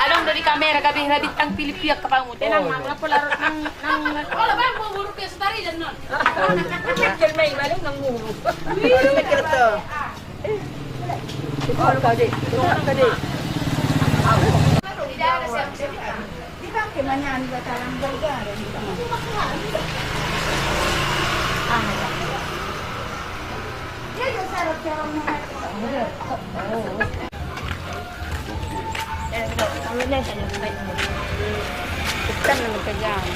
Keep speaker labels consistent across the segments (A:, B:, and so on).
A: Alam dari kamera gabi rabit ang Pilipiyak kapangutin ang mga polaro ng wala ba mo muro kay sa tari dan non. May maling nang muro. May kirto. Ikaw ka di.
B: Di ba kemanyan ba talang burger? Yan sarap sarap mo. Ano na siya ng fight mo? Ikan na magkagang.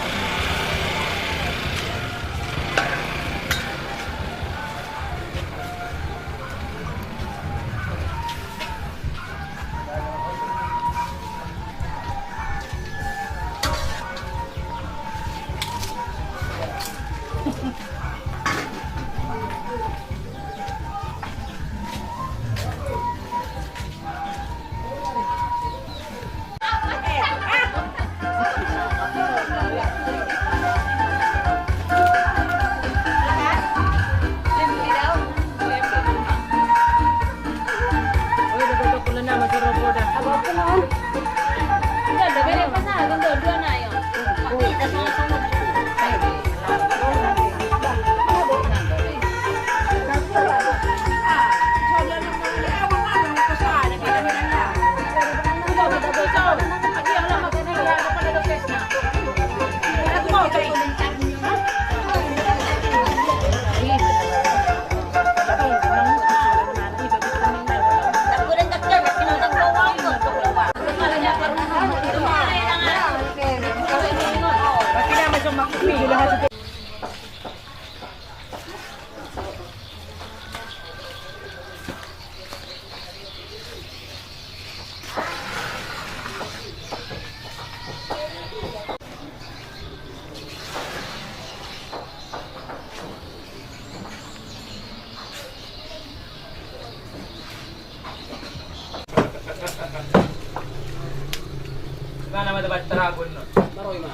C: Mana nama dapat terabun no. Maroy ma.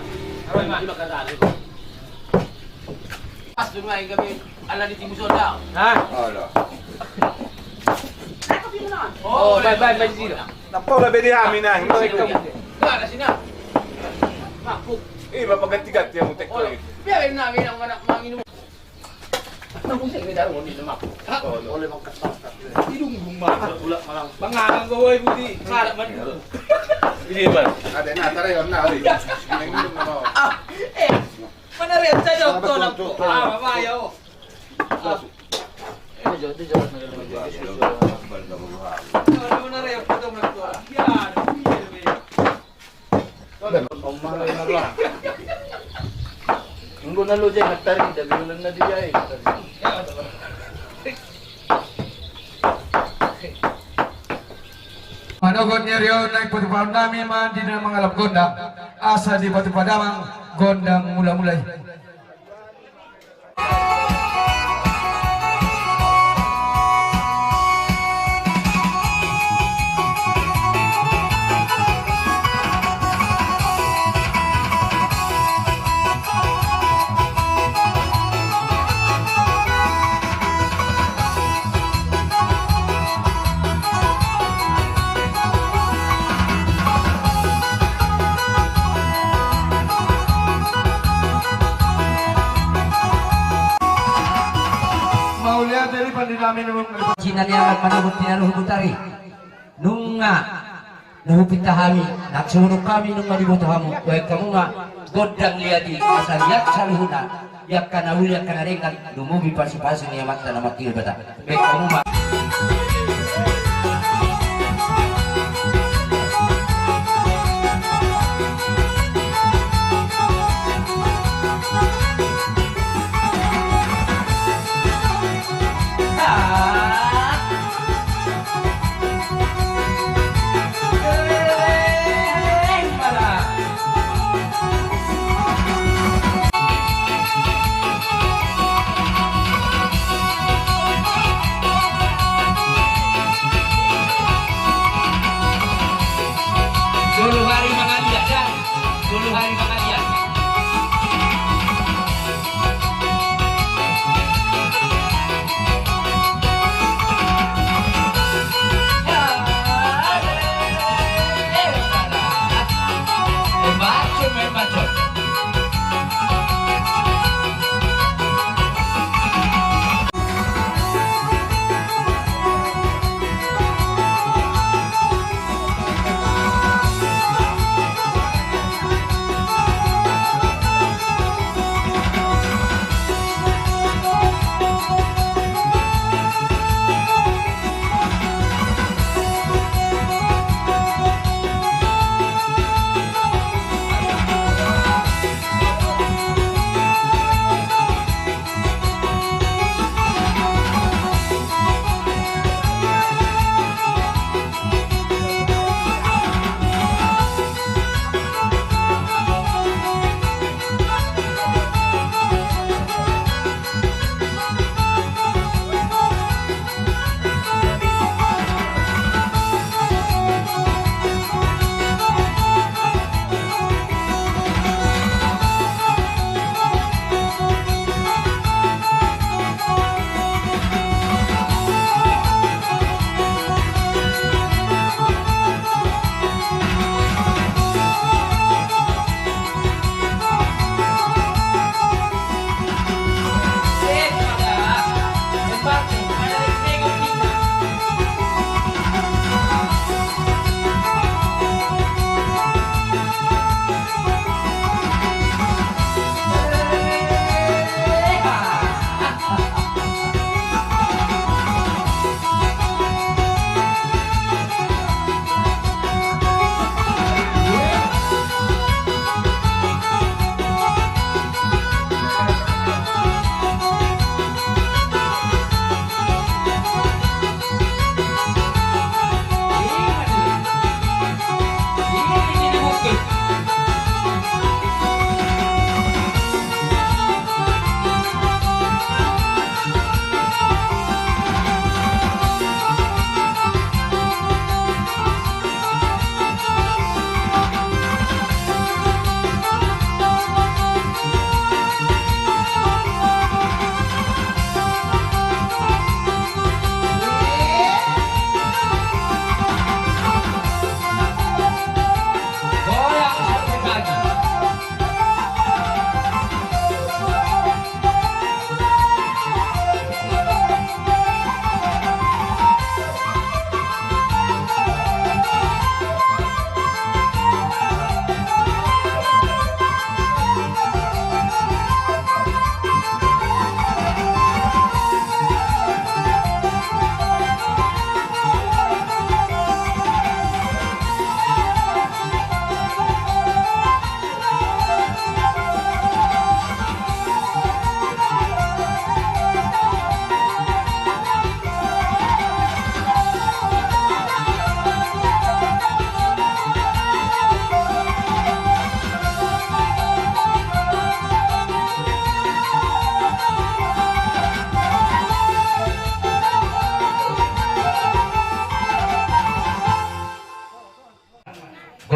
C: Di makadali ko. Pas dun ay gabi ala di timuson daw. Ha?
D: Ala.
C: Oh, bye sila.
D: Napaw na bedi amin na. Hindi ko.
C: Gara sina. Mapuk.
D: Mapaganti-ganti ang mutek ko.
C: Biarin namin ang anak manginom. Nung sige daw mo dito map. Ole mang kastas. Idungbong ma. Wala malang. Pangangang gaway budi. Harap man dito.
D: Hindi ba? Ada na tara yon na. Nanginom na ako.
C: Mana rin sa doktor na po. Mamayaw. Di Ano na rin po itong doktor. Yan.
E: Umaray na lang. Nunggu na lo dyan, nagtarin. Dabilan na di dyan.
F: Manogot niya rin na ipatupam namin man din ng mga labgonda. Asa di patupadamang gondang mula-mulay. Namin
G: Cina niya magpanabot pinaluhubot tari. Nung nga, nahupit kami, nagsunog kami nung malibot hamo. Kaya kamu nga, godang liati, asal yak sa luhuna, yak ka na uli, yak ka na rin, lumubi pa si Paso niya mata na matil bata. Kaya kamu nga,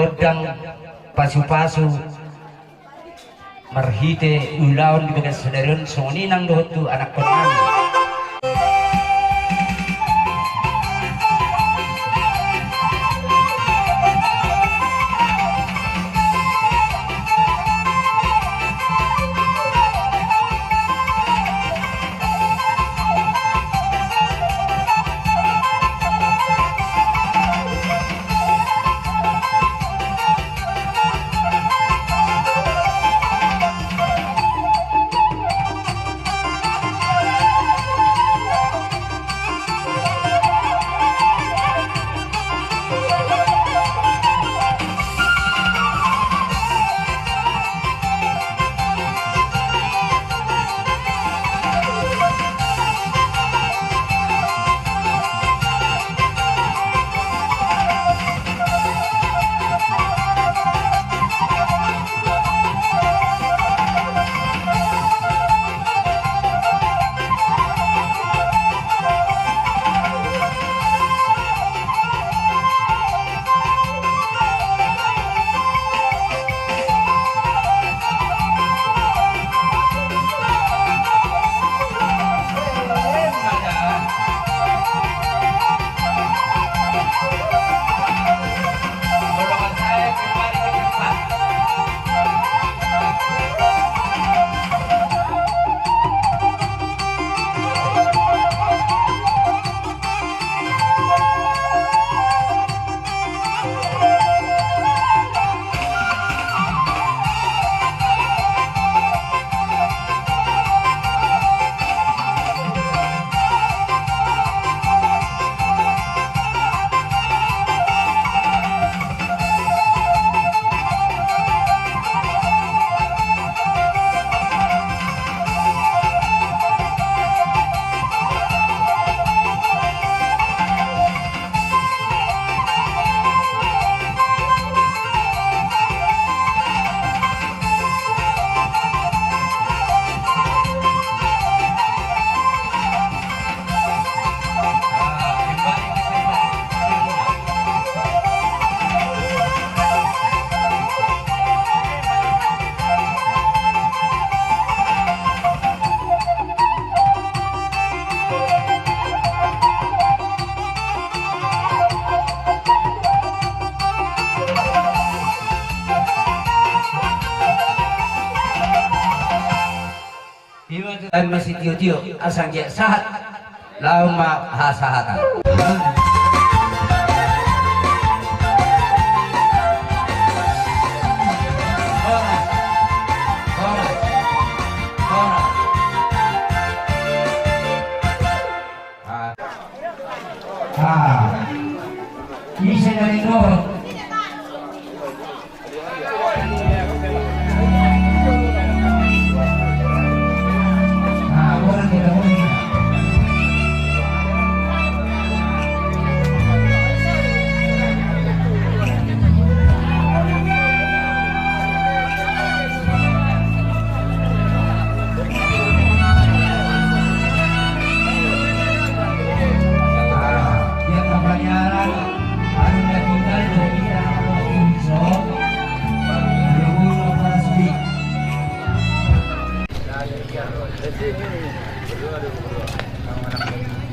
G: godang pasu-pasu marhite ulaon di bagas sadarion soni nang dohot tu anak konan. Dan masih tio-tio asang dia sahat lama hasahatan. Bisa dari nol.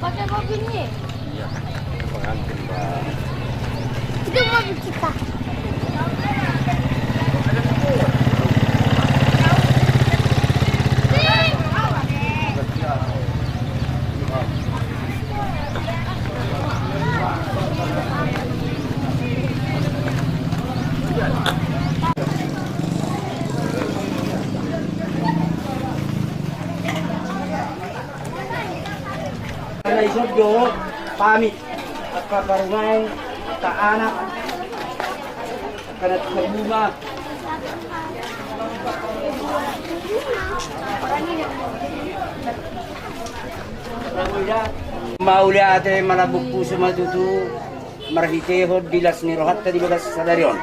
H: Pakai mobil nih. Iya. Pengantin, Mbak. Itu mobil kita.
G: Isodyo, pamit at kabarungan, kaanak, kanat kabunga. Mauli ate malabuk puso matutu, marhitehod dilas ni rohat tadi bagas sadarion.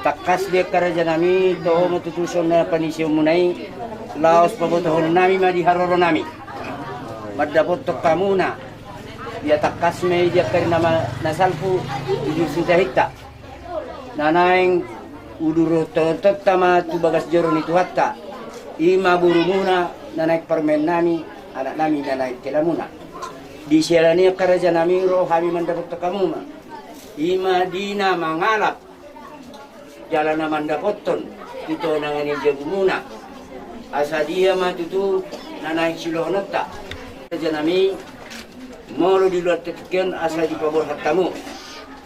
G: Takas dia karaja nami, toho matutuson na panisyo munay, laos pabotohon nami madiharoro nami. Madapot to kamuna dia takas me dia karena nasalpu di sinta hikta nanaing uduro totot tama tu bagas joron itu hatta ima buru muna nanaik permen nami anak nami nanaik kelamuna di selania karaja nami roh kami mendapat tekamuma ima dina mangalap jalan mandapoton itu nangani jagumuna asa dia matutu nanaik silonota karaja nami molo di luar tekian asa di pabor hatamu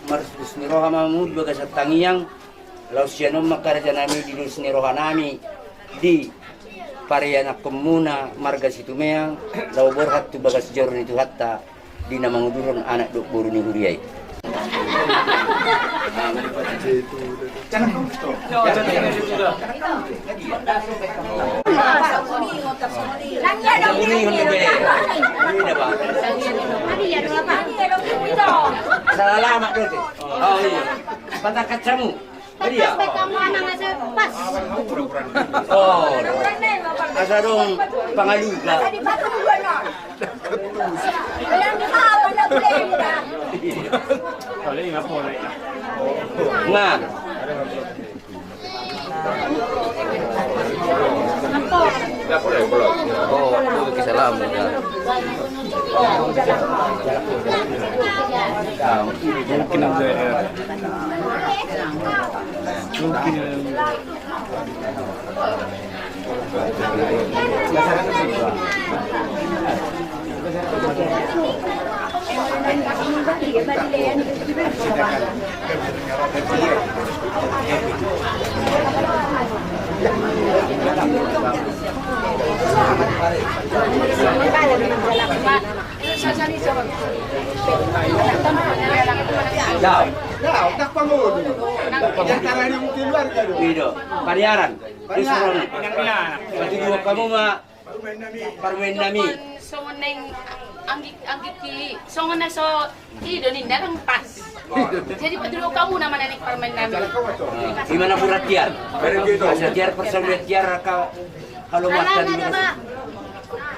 G: marus ni roh mamu bagas tangiang lausianom makaraja nami di lus ni roh nami di Pariana Komuna marga Situmeang lau borhat tu bagas jorni tu hatta di nama ngudurun anak dok buru ni huriai. Salah lama dulu. Oh iya. Patah kacamu. Dia.
H: Pas.
G: Oh. Asa dong pangaluga. Nga. Oh, itu kesalam ya. Mungkin ada.
D: Dah, tak bangun. Yang caranya mungkin luar kan?
G: Video, pariaran. Restoran. Pati dua kamu mah permen nami.
A: Songon neng anggit ki songon na so ido ni darang pas. Jadi padulong kamu nama nanik permen nami.
G: Gimana burat tiar? Asa tiar persaudara tiar kalau makan.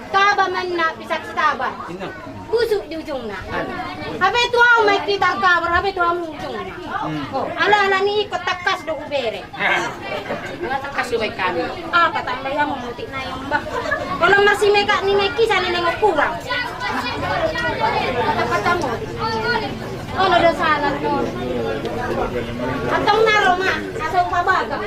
H: Taba man na pisak taba. Busuk di ujung na. Habe tuau mai kita kabar, habe tuau mu ujung na. Oh, ala ni ikut takas do ubere.
A: Mga takas baik kami.
H: Apa tambah yang memutik na yung bah. Kalau masih meka ni meki sana nengok kurang. Kata mo. Oh, do sana no. Atong naro ma, asong pabaga.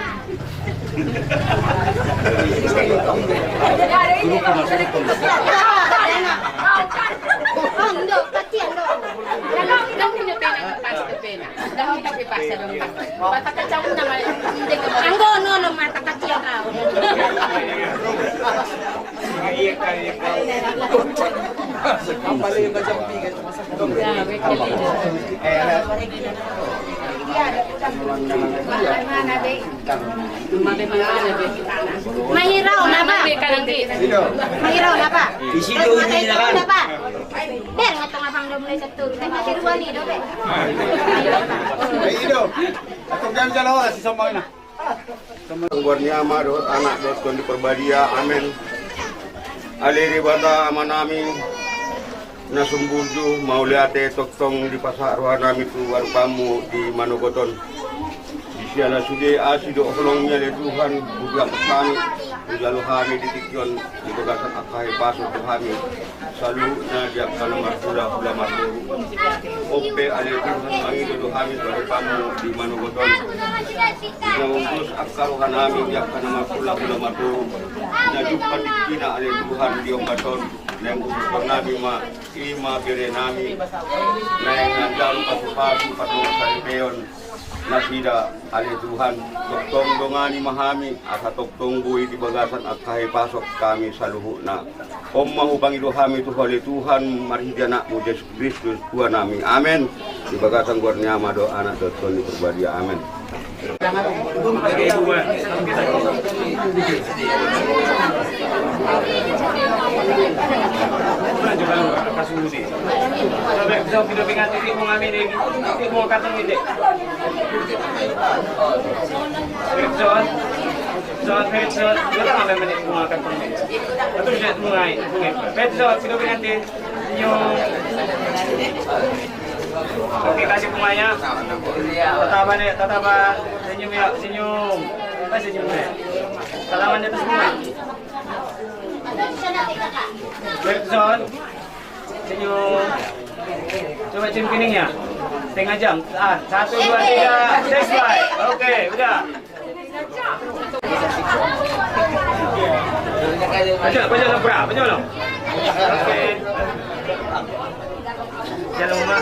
H: Ando, katian do.
A: Dalam punya pena pas ke pena. Dalam tapi pas dalam pas. Mata kacau nama hindi ko.
H: Anggo no mata katian raw. Mahiraw na ba? Mahiraw na ba?
G: Isido ini na kan.
H: Ba? Ben nga tong abang lumlay sa turo. Kay matiruan ni do be.
D: Ido, atong jam jalawa si Samay na.
I: Gubernur Amadot anak Dot di Perbadia, amin. Aliri bata amanami nasumbuju mauliate toktong di pasar nami tu warpamu di Manogoton. Di siala sude asido holongnya le Tuhan budak kami lalu kami ditikyon di bagasan akai pasok kami selalu najak kana marpula pula marpu ope ale Tuhan mangido kami warpamu di Manogoton. Naungkus akal kanami jak kana marpula pula marpu najupan dikina ale Tuhan di Ombaton nang usul nabi ma ima bere nami nang ngandal pasu-pasu patong saripeon nasida ale Tuhan toktong dongani mahami asa toktong bui di bagasan at kahe pasok kami sa luho na om mahupangido kami tu oleh Tuhan marhidiana mo Yesus Kristus Tuhan nami amen di bagasan Gubernur Amadot anak Dot di Perbadia amen.
C: Oke, kasih bunganya. Tataba nih, tataba. Senyum ya, senyum. Apa senyumnya? Salaman di atas bunga. Berson. Senyum. Coba cium keningnya. Setengah jam. 1, 2, 3. Selesai. Oke, udah. Baca lo berapa? Baca lo. Oke. Jalan rumah.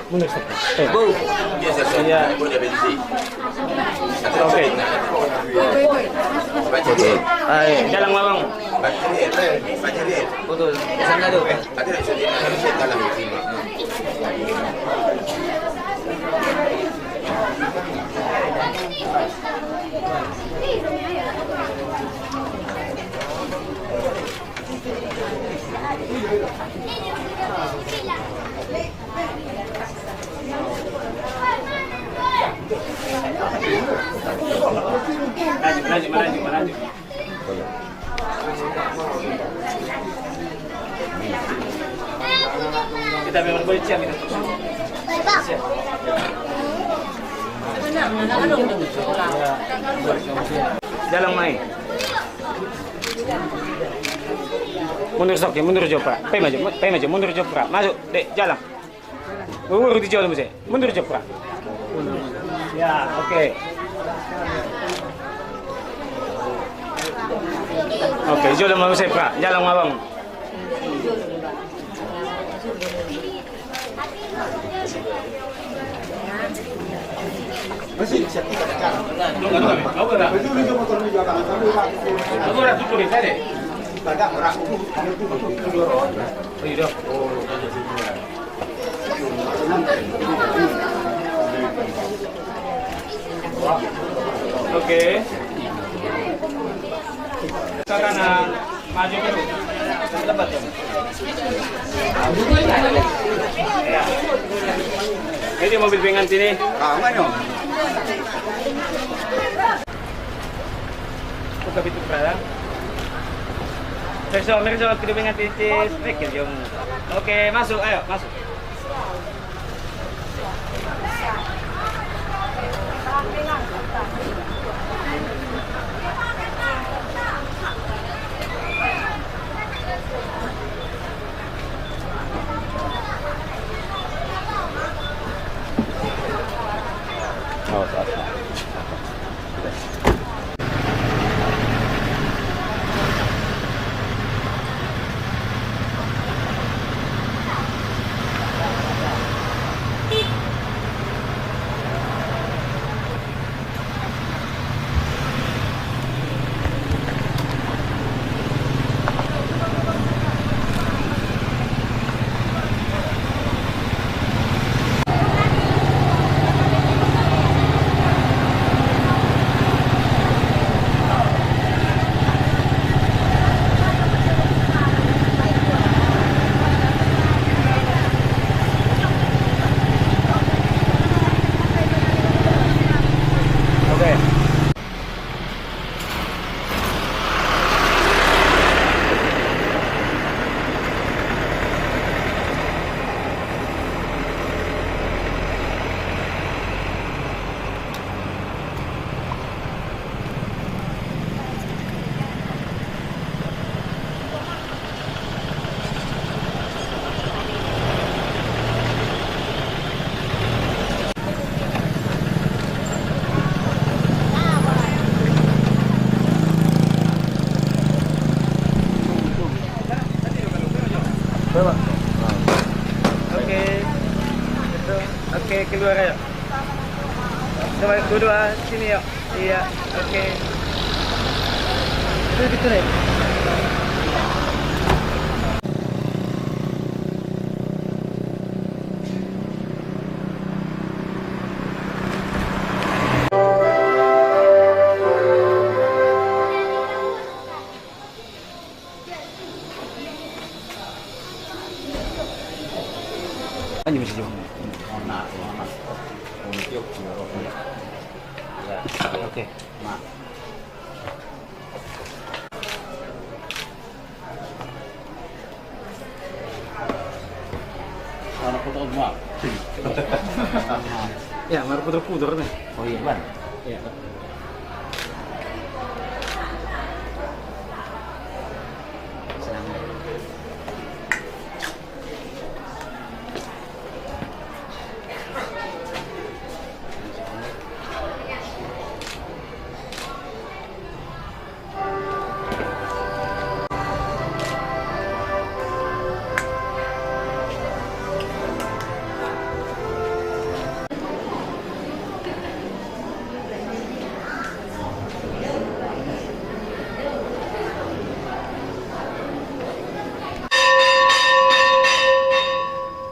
C: Mundur. Iya. Oke. Jalan mabang. Betul. Sana tu. Melaju. Kita memang polisi yang kita jalan main. Mundur sok ya, mundur jopra. Pay maju, mundur jopra. Masuk, dek, jalan. Urut di jalan mesti. Mundur jopra. Ya, oke. Oke, jalan mau saya, Pak. Jalan abang. Oke. Ke kanan, maju dulu. Lebat dong. Ya. Ini mobil pengantin ini.
I: Mana?
C: Buka pintu perang. Mereka pintu pengantin spekil jom. Oke, masuk, ayo masuk. Oke, keluar ayo. Coba dua sini yuk. Iya, oke. Itu dikeren. Anjing mesti jauh. Oke. Wah.
E: Ya, baru puter-puter nih.
C: Oh iya, Ban.
E: Iya.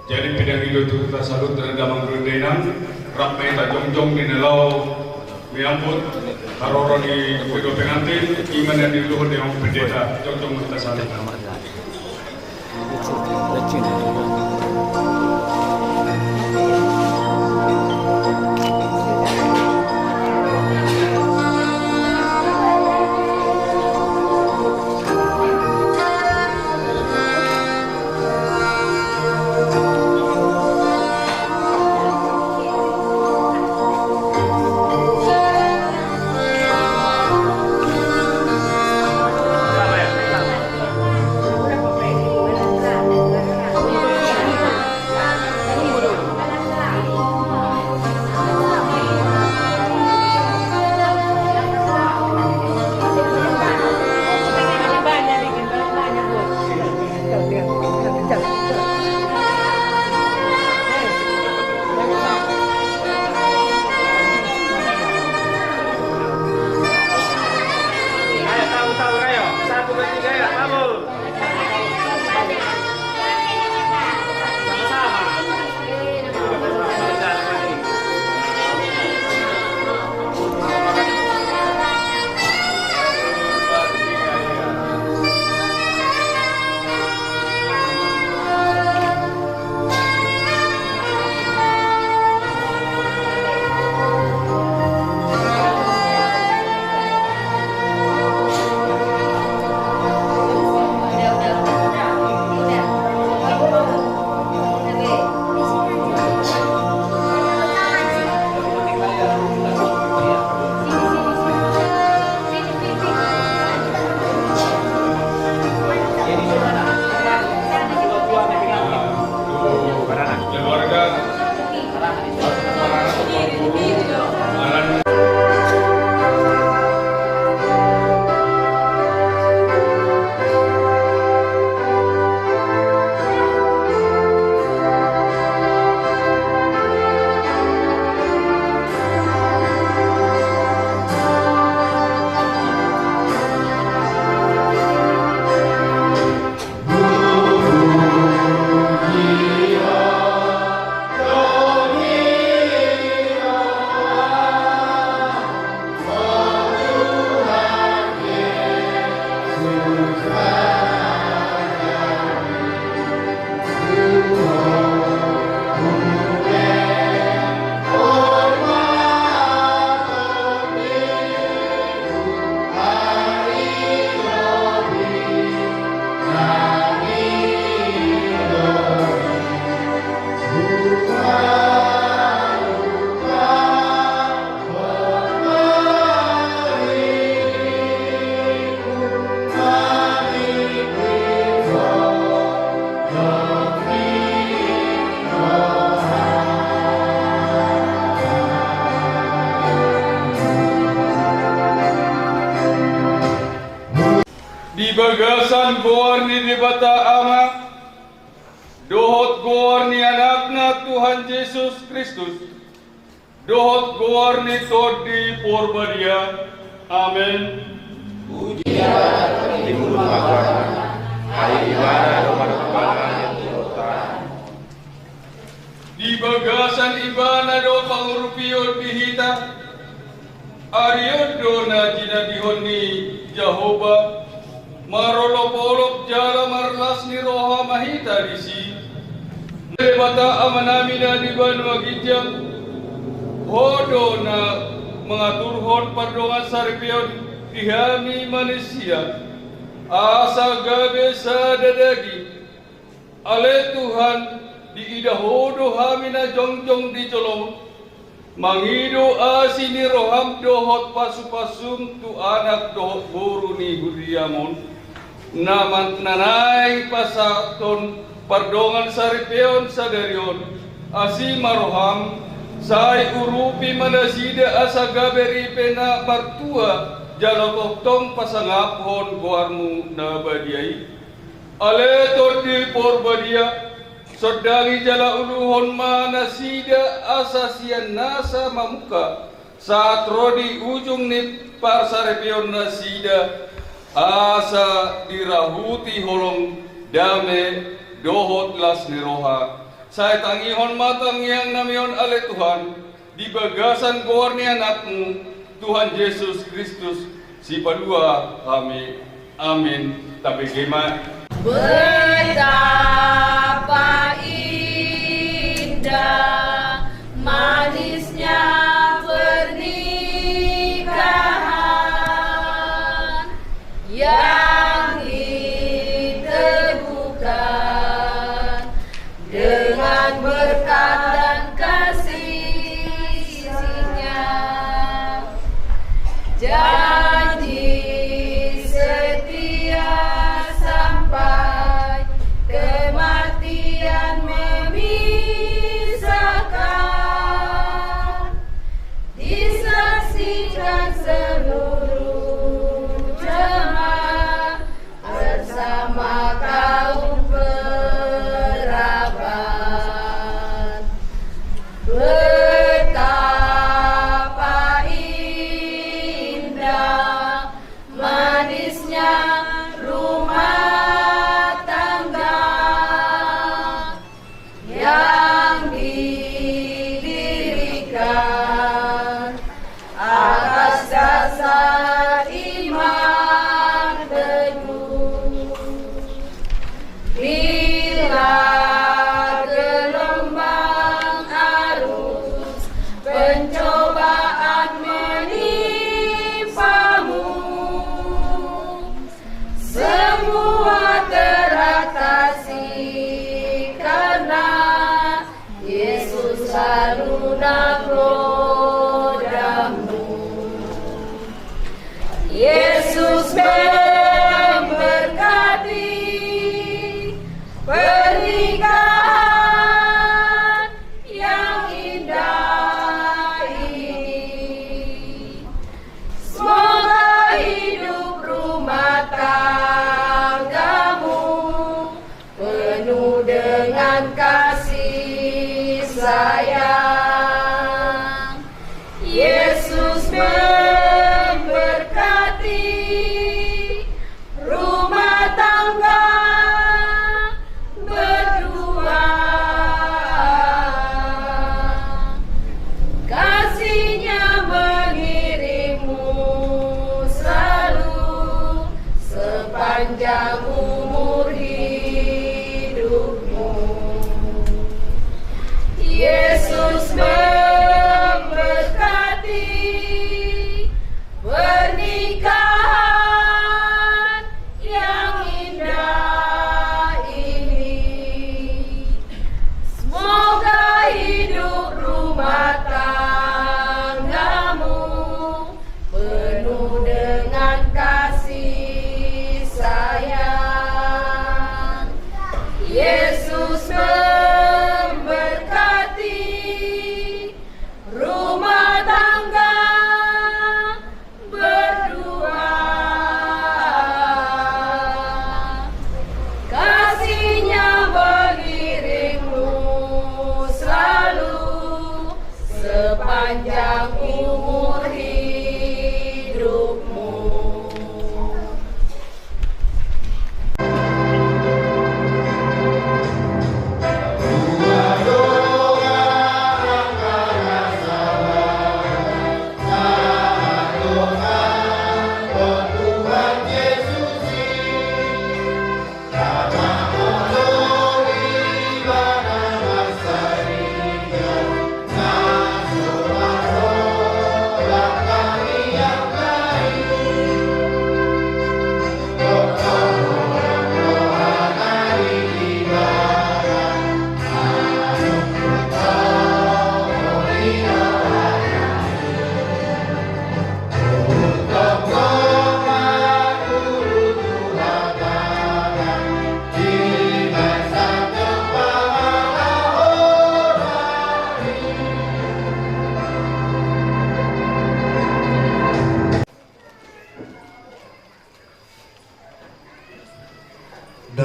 J: Jadi bidang itu kita salut dan damang berdenan ramai tak jongjong di nelau menyambut haroro di kedua pengantin iman yang diluhur dengan pendeta jongjong kita salut. Di bagasan gorni di bata ama, dohot gorni anakna Tuhan Yesus Kristus, dohot gorni todi porbadia. Amin.
I: Pujian timur Tuhan, hari ibadah kepada yang surta.
J: Di bagasan ibana do pangurupio dihita, Aryodo na jinabihoni Jehovah, marolop-olop jala marlas ni roha mahita disi. Bata amanamina di Banua Gijang, hodo na mengaturhon pardongan sarpion dihami manusia, asa gabe sadadagi, ale Tuhan di idahodo hamina jongjong di colong mangido asini roham dohot pasu-pasum tu anak dohot boru ni huriamon naman nanay pasaton pardongan saripeon sadarion asi maroham sai urupi manasida asa gaberi pena martua jalotong pasangaphon goarmu na badiai aletor di porbadia sodangi jala uluhon manasida asasian nasa mamuka saat rodi ujung ni parsarepion nasida asa dirahuti holong dame dohot las niroha saya tangihon matang yang namion ale Tuhan di bagasan goar ni anakmu Tuhan Yesus Kristus si padua kami amin tapi gema
A: betapa indah manisnya pernikahan yang diteguhkan dengan berkat dan kasihnya janji setia sampai kematian memisahkan disaksikan seluruh jemaat bersama kaum perabat betapa indah manisnya rumah tangga yang didirikan atas dasar iman teguh. Bila gelombang arus pencobaan menimpamu, semua teratasi karena Yesus selalu nakodamu. Yesus memberkati pernikahan yang indah ini. Semoga hidup rumah tanggamu penuh dengan kasih sayang. Yesus memberkati rumah tangga berdua. Kasihnya mengiringmu selalu sepanjang umur hidupmu. Yesus memberkati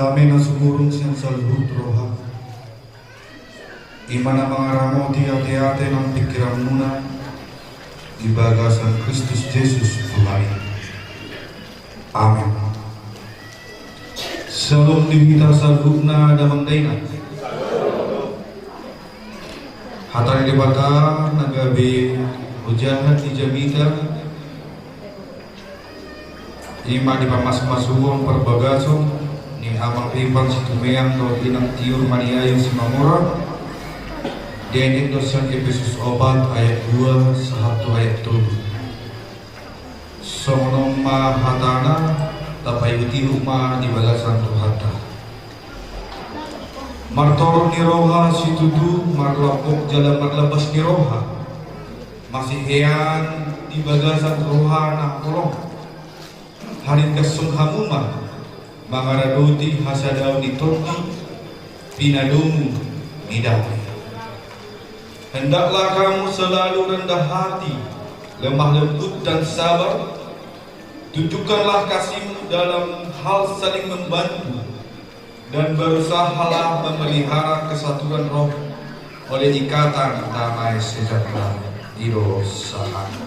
K: dami na sumurong siyang salhut roha. Imana mangaramoti ate-ate ng pikiran muna di bagasan Kristus Jesus Tuhan. Amin. Salam dimita salhut na damang dayna. Hatari di bata nagabi ujahan di jamita. Ima di pamas-masuwang perbagaso ni amang rimbang si tumeyang do inang tiur maniayo si mamura. Denit dosan Efesus obat ayat 2 1 ayat 7. Sonom ma hatana tapay utihu ma di balasan tuhata. Martor ni roha si tudu marlapok jalan marlabas ni roha. Masih hean di bagasan roha na kolong. Harin kasung hamuma mangaradoti hasadaw ni toti pinadumu midami. Hendaklah kamu selalu rendah hati, lemah lembut dan sabar. Tunjukkanlah kasihmu dalam hal saling membantu dan berusahalah memelihara kesatuan roh oleh ikatan damai sejahtera di roh sahana.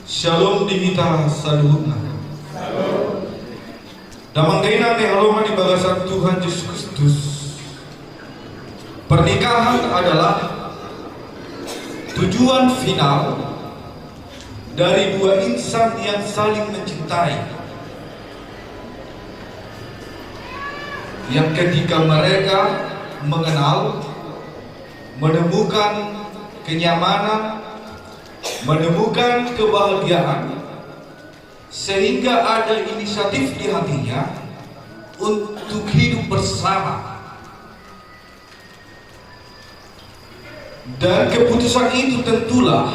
K: Shalom dimita saluhuna. Damang dayna ni haloma di bagasan Tuhan Yesus Kristus. Pernikahan adalah tujuan final dari dua insan yang saling mencintai, yang ketika mereka mengenal, menemukan kenyamanan, menemukan kebahagiaan, sehingga ada inisiatif di hatinya untuk hidup bersama. Dan keputusan itu tentulah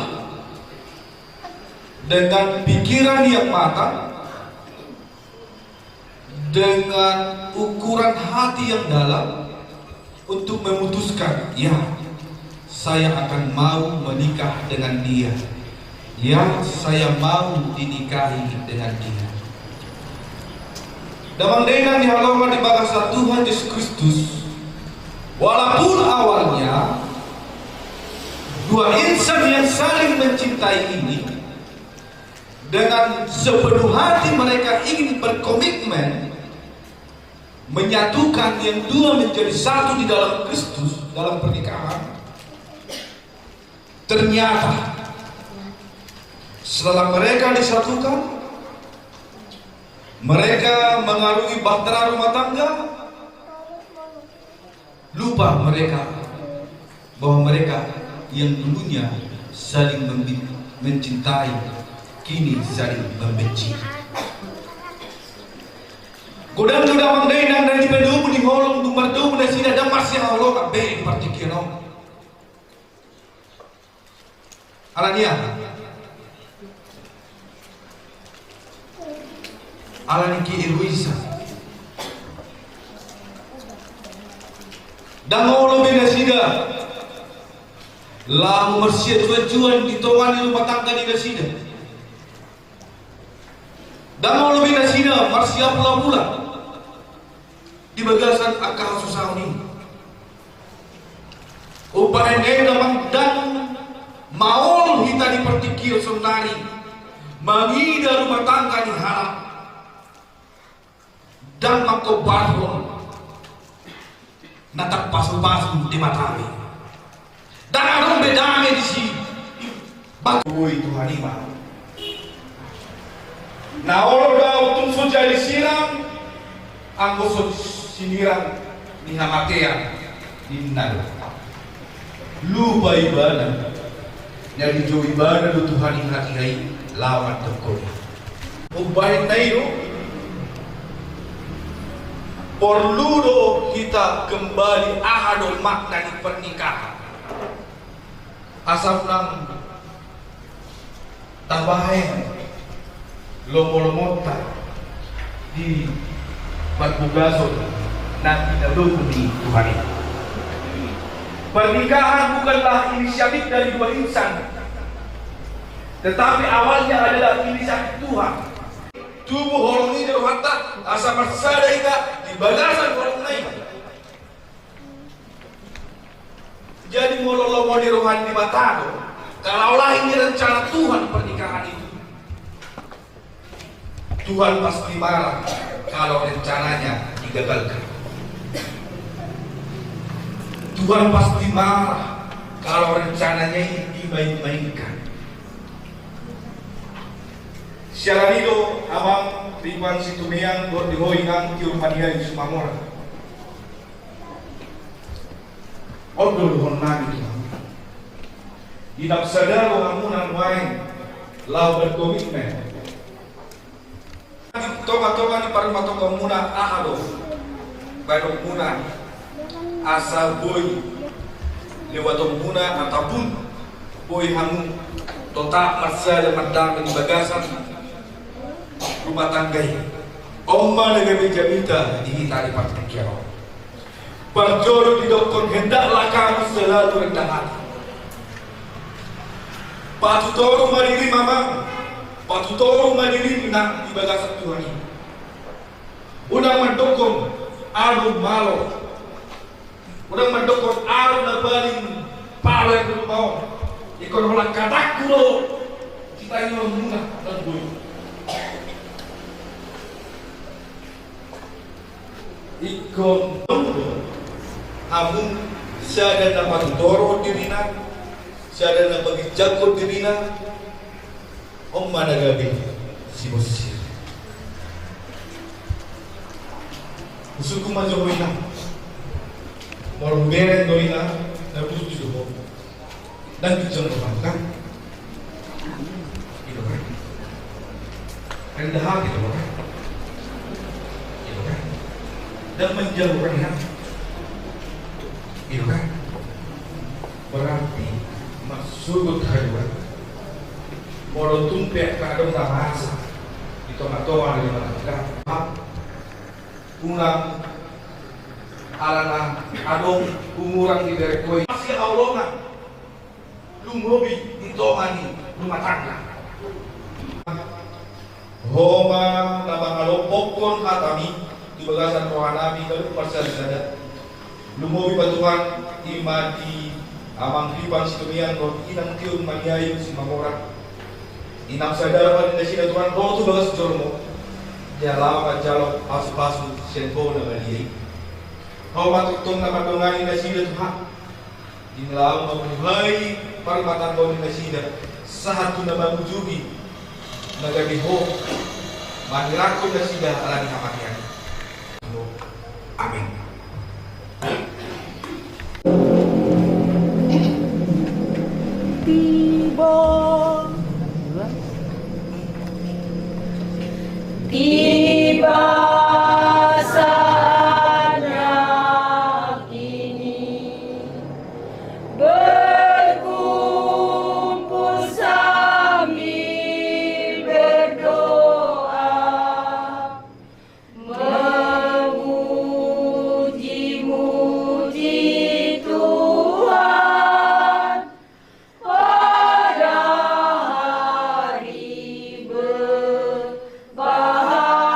K: dengan pikiran yang matang, dengan ukuran hati yang dalam, untuk memutuskan, ya, saya akan mau menikah dengan dia. Ya, saya mau dinikahi dengan dia. Damang dayna ni haloma di bagasan Tuhan Yesus Kristus. Walaupun awalnya dua insan yang saling mencintai ini dengan sepenuh hati mereka ingin berkomitmen menyatukan yang dua menjadi satu di dalam Kristus dalam pernikahan. Ternyata setelah mereka disatukan, mereka mengarungi bahtera rumah tangga, lupa mereka bahwa mereka yang dulunya saling mencintai kini saling membenci. Godang damang dayna dari pedu di holong dumar do na sina damas yang Allah kabe partikino. Alania Alaniki egoisa. Dangolo beda sida. Lah mersia cuan-cuan ditowani rumah tangga di sida. Dangolo beda sida marsia pula-pula. Di bagasan akal susah ini. Upahan damang dan maul hita dipertikir sendari. Mangida rumah tangga di harap. Dan mako barhon natak pasu-pasu di matawi dan arong bedame di si bagoy Tuhan ima na olo daw tungso jadi siram ang gusot sinirang ni hamatean dinnal lupa ibadah dari jo ibadah do Tuhan hati-hati lawan tengkoy ubahin na iyo. Perlu kita kembali ahadul makna di pernikahan. Asal nang tambahin lomo-lomota di Batbugaso na pinalugod ni Tuhan. Pernikahan bukanlah inisiatif dari dua insan, tetapi awalnya adalah inisiatif Tuhan. Tubuh horoni dari harta asa marsada ika di bagasan orang lain. Jadi mau di rohani di mata lo, kalaulah ini rencana Tuhan pernikahan itu, Tuhan pasti marah kalau rencananya digagalkan. Tuhan pasti marah kalau rencananya ini dimain-mainkan. Siaran itu abang Ridwan Situmeang Gordihoingang Kiurmania di Sumamora. Odol honang itu. Tidak sadar pengamunan main lau berkomitmen. Toka-toka di parimato kamuna ahado. Baru muna asa boy lewat muna ataupun boy hamu totak masa dan madam di bagasan rumah tangga. Omma negeri jamita dihitari patrik kero. Berjodoh di dokter hendaklah kamu selalu rendah hati. Patutoro mandiri mama, patutoro mandiri minang di bagasan Tuhan ini. Udang mendukung alu malo, udang mendukung alu nabaling paling dulu mau. Ikon holang kataku lo, kita ini mengunggah dan boy. Ikon amun siada na patutoro dirina, siada na pagijagkod dirina, om managabi si Bosir. Gusto ko majoy na, morberen doy na, nabuso ko, nagijang naman ka. Ito ka, rendahan ito ka, ito ka, dan menjauh ka na. Itu kan berarti masuk haluan mau tumpek kadang tak masa itu matoan dari mana pulang alana adong umuran di berekoi masih aulongan lumhobi ditongani rumah tangga homa nama ngalopokon hatami di bagasan rohanabi kalau pasal sadat lumowi batuhan imati amang ribang situmian ko inang tiun manyayin si Mamora inang sadar pa rin na sila tuhan roto bagas jormo dia lama jalo pasu-pasu senpo na maliyay kau matutong na matungani na sila tuhan inlaw mabuhay para matanggaw na sila sa hatu na mamujugi nagabiho manirako na sila alani hamakyan. Amin.
A: Tiba saatnya kini berkumpul sambil berdoa memuji-muji Tuhan pada hari berbahagia.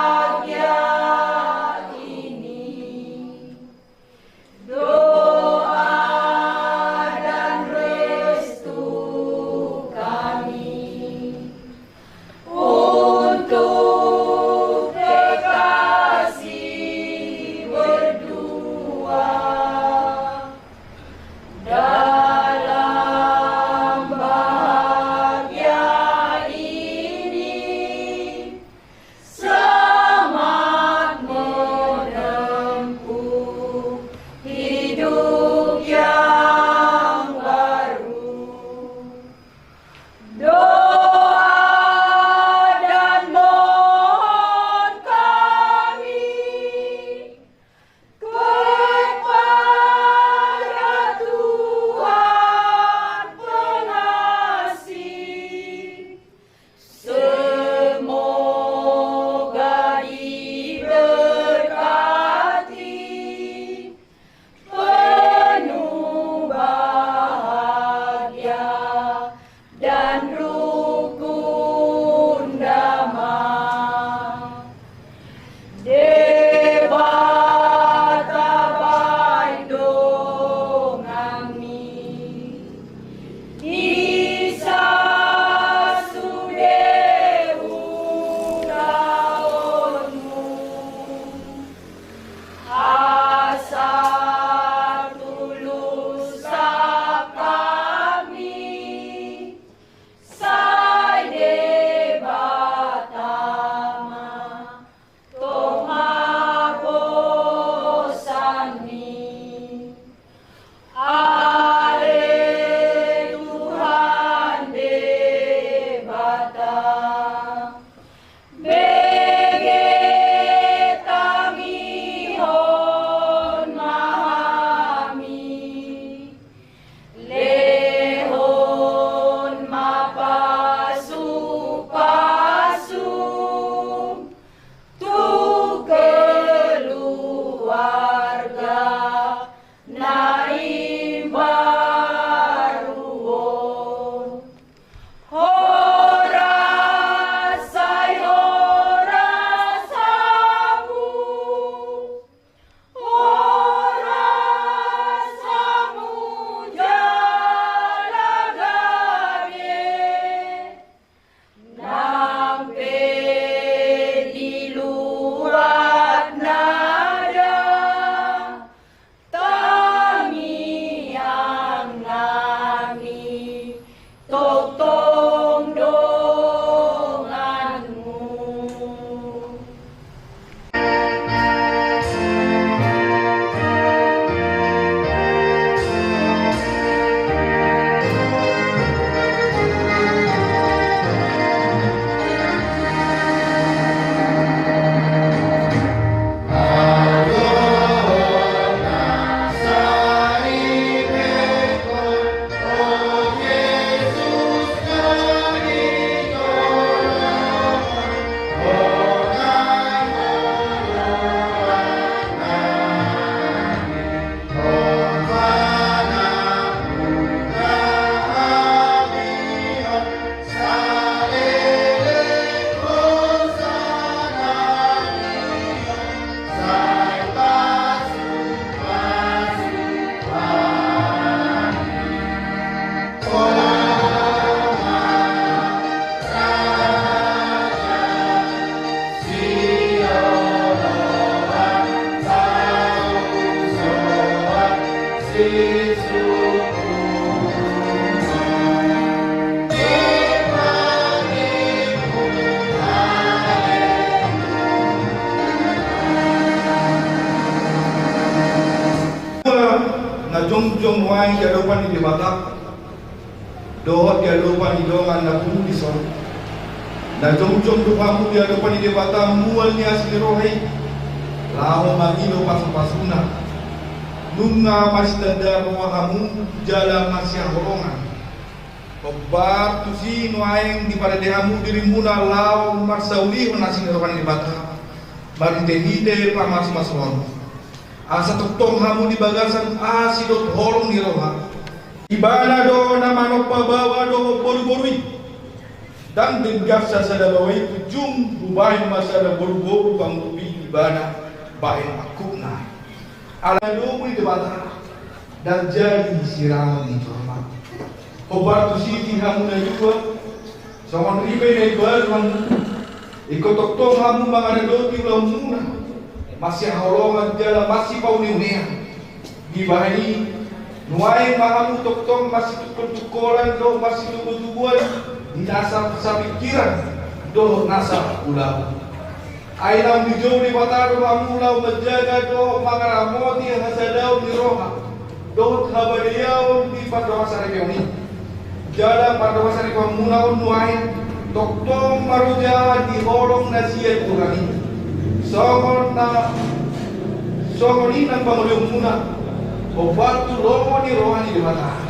K: jong wai jadopan di batak dohot jadopan di dongan na punu di son na jong dopamu jadopan di batak mual ni asli rohai lao mangino pasung-pasuna nunga masih tanda rohamu jala masih holongan obat tusi nuaeng di pada dehamu dirimuna lao marsauli nasi rohani di batak bari tehide pamas-mason asa tuktong hamu di bagasan asidot holong ni roha ibana do na manok pabawa do boru-borui dan denggas sa dalawai ujung bubahin masada boru-boru pangrubi ibana bahin akuna ala do di bata dan jadi siraman ni jorma obat tu siti hamu na juga sawan ribe na ibaran ikut tuktong hamu mangada do ti lamuna masih holongan jalan masih pauniunia di bahani nuai mahamu toktong masih tukul-tukulan do masih tubuh-tubuhan di nasab sapikiran do nasab ulau ainam di jauh di bataro hamu lau menjaga do mangaramoti hasadau di roha do habadiau di padawasari keuni jalan padawasari kemunau nuai toktong maruja di holong nasiat urani Songoni nang pangulung muna obat tu rohani di mata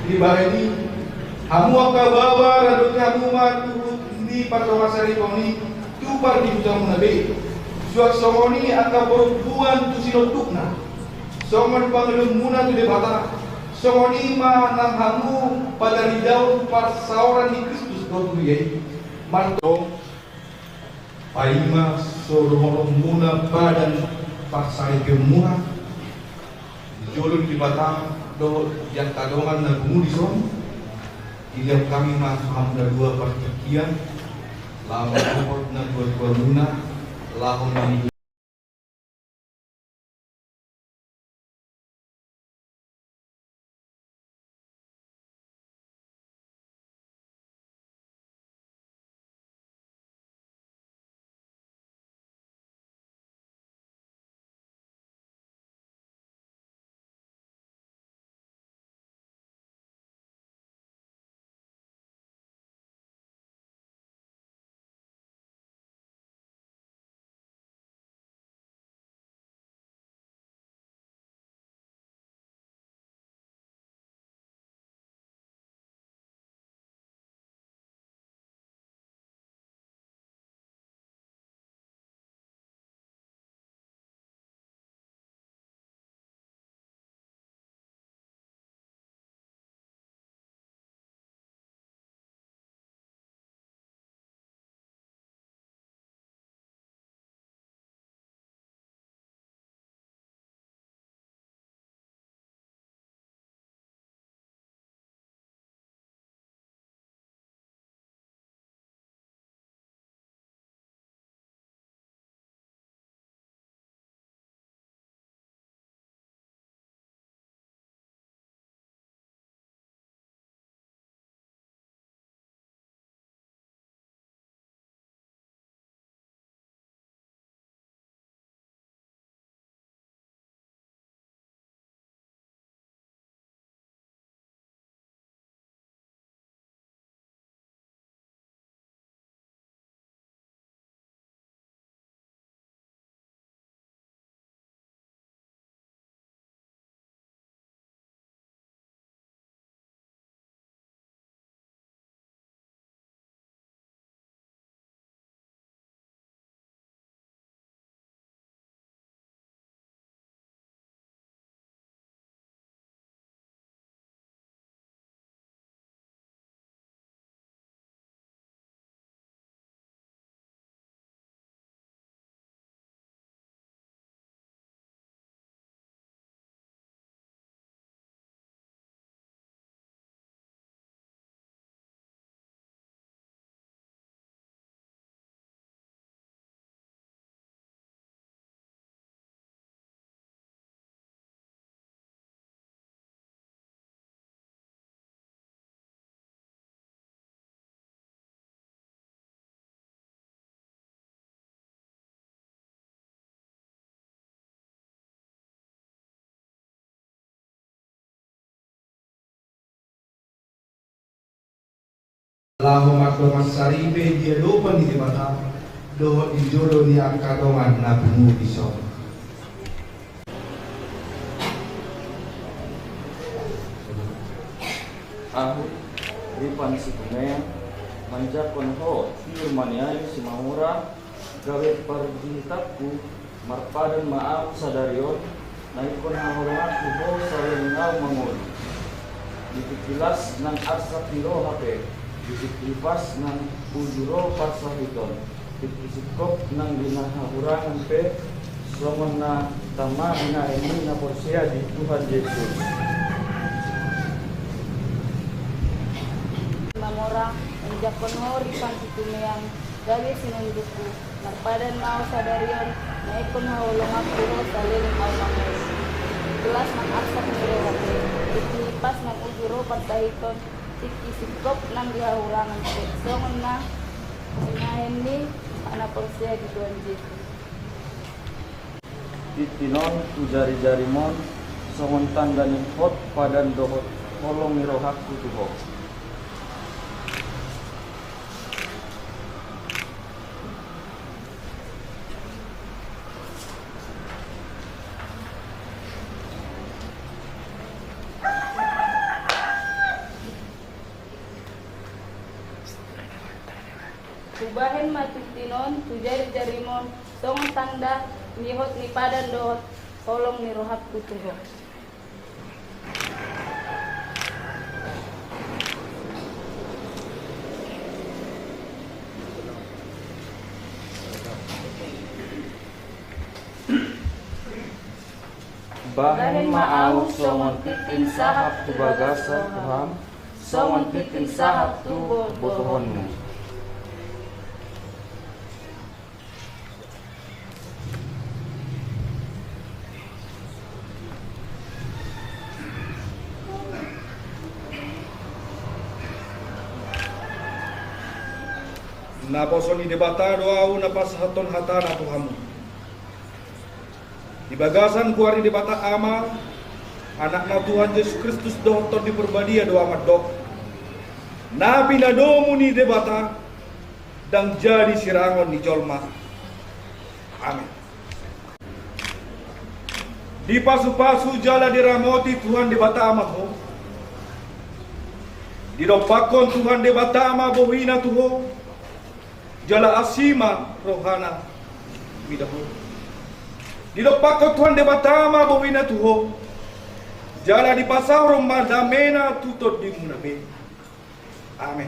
K: di bahani hamu akabawa radut hamu matu di patawasari koni tu par di utang nabe suak songoni akabuan tu sinotukna songon pangulung muna tu di mata songoni ma nang hamu pada ridau par sauran di Kristus do ye marto Paima sorong muna badan pasai kemuna jolun di batang do yang kadongan na gumudison tidak kami maham na dua pertikian lama na dua muna lahon Allahumma doman saribe dia lupa di mata doh di jodoh di akadoman nabumu iso.
E: Aku ripan si kumeng manjakon ho firmaniai si mahura gawe parjintaku marpadan maaf sadarion naikon hahormat ho salengau mangun dipikilas nang arsa piro hape disiplipas nang ujuro pasahiton dipisikop nang dinahahurangan pe somon na tama na ini na porsia di Tuhan Yesus.
B: Mamora menjakon ho ripan situmeyang gawe sinunduku marpadan mau sadarion naikon haulong aku ho saleng au mangun kelas nang arsa piro hape pas nang ujuro pantahiton isikop nang dihahurangan songon na sinahen ni anak persia di Tuhan Yesus.
E: Titinon tu jari-jarimon songon tandani hot padan dohot holong mirohakku tuho.
B: Tubahen matutinon, tujari-jarimon, songon tanda, nihot ni padan dohot, kolong ni rohak kutuho.
E: Bahen maau songon titin sahap tu bagasa Tuhan, songon titin sahap tu botohonmu.
K: Naposon ni debata doau napasahaton hatana Tuhamu. Di bagasan kuari debata ama anak na Tuhan Yesus Kristus dohton di perbadia doa madok. Nabi nadomu ni debata dan jadi sirangon ni jolma. Amin. Di pasu-pasu jala diramoti Tuhan debata ama ho. Di dopakon Tuhan debata ama bohina tuho. Jala asima rohana midaho. Di dopakon Tuhan debata ama bohina tuho. Jala di pasau romba damena tutut di munabe. Amin.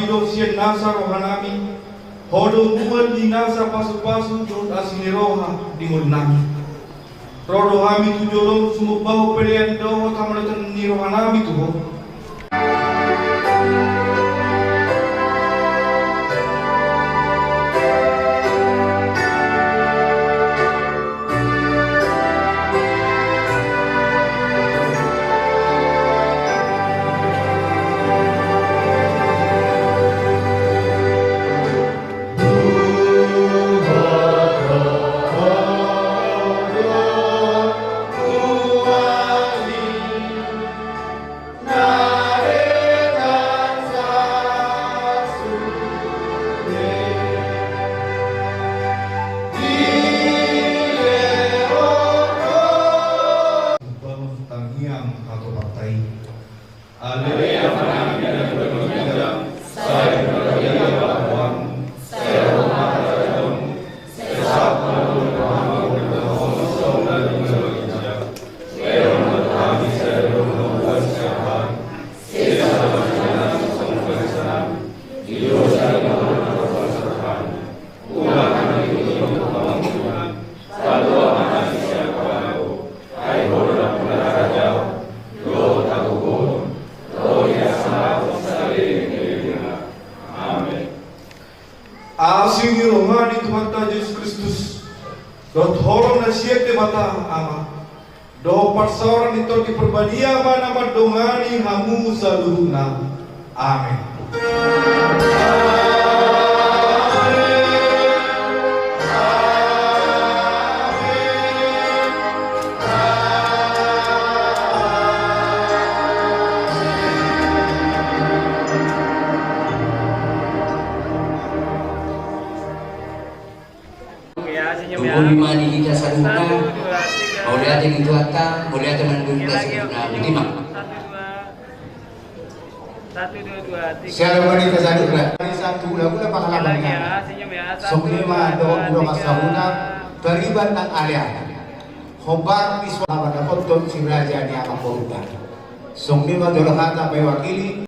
K: do siya nasa rohanami. Hodo muan di nasa pasu-pasu do asini roha di nami. Rodo hami tu jolong sumubau pelian do tamalatan ni rohanami tu. Asing rohani Tuhan ta Yesus Kristus. Dot horong na siete bata ama. Do parsaoran ito di perbadia mana madongani hamu saluhna. Amin.
G: Mani kita saruna, boleh ada yang tuata, boleh ada yang kita saruna, bagaimana?
F: 1, 2, 3. Siapa wanita saruna? Satu lagu lah pengalaman kan. Semua doa masahuna terlibat ng alya. Hobar di suara dapat don si raja ni ang korupan. Semua doa hata wakili.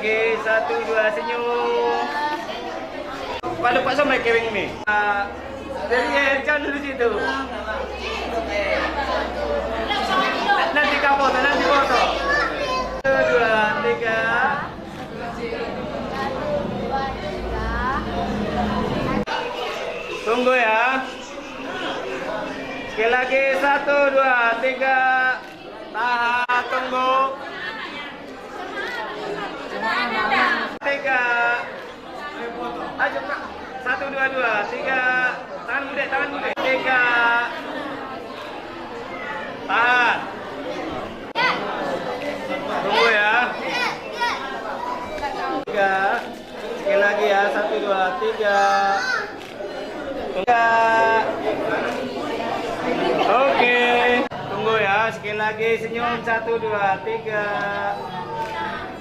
C: lagi, 1, 2, senyum. Pak lupa sama kering nih. Jadi jangan dulu situ. Nanti foto, nanti foto. 1, 2, 3. Tunggu ya. Sekali lagi, 1, 2, 3. Tahan, tunggu. 3. Ayo Kak. 1, 2, 2, 3. Tangan muda, tangan muda. 3. Tahan. Tunggu ya. 3. Sekali lagi ya. 1, 2, 3. 3. Oke. Tunggu ya. Sekali lagi senyum. 1, 2, 3.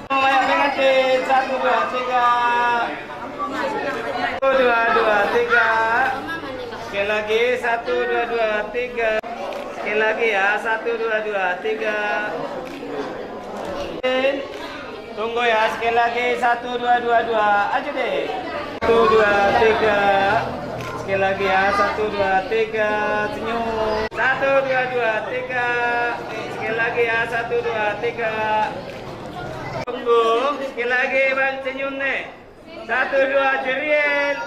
C: Banyak pengantin. 1, 2, 3. 1, 2, 2, 3. Sekali lagi 1, 2, 2, 3. Sekali lagi ya 1, 2, 2, 3. Tunggu ya sekali lagi 1, 2, 2, 2. Aja deh. 1, 2, 3. Sekali lagi ya 1, 2, 3. Senyum. 1, 2, 2, 3. Sekali lagi ya 1, 2, 3. Tunggu. Sekali lagi bang senyum nih. 1, 2, jeriel.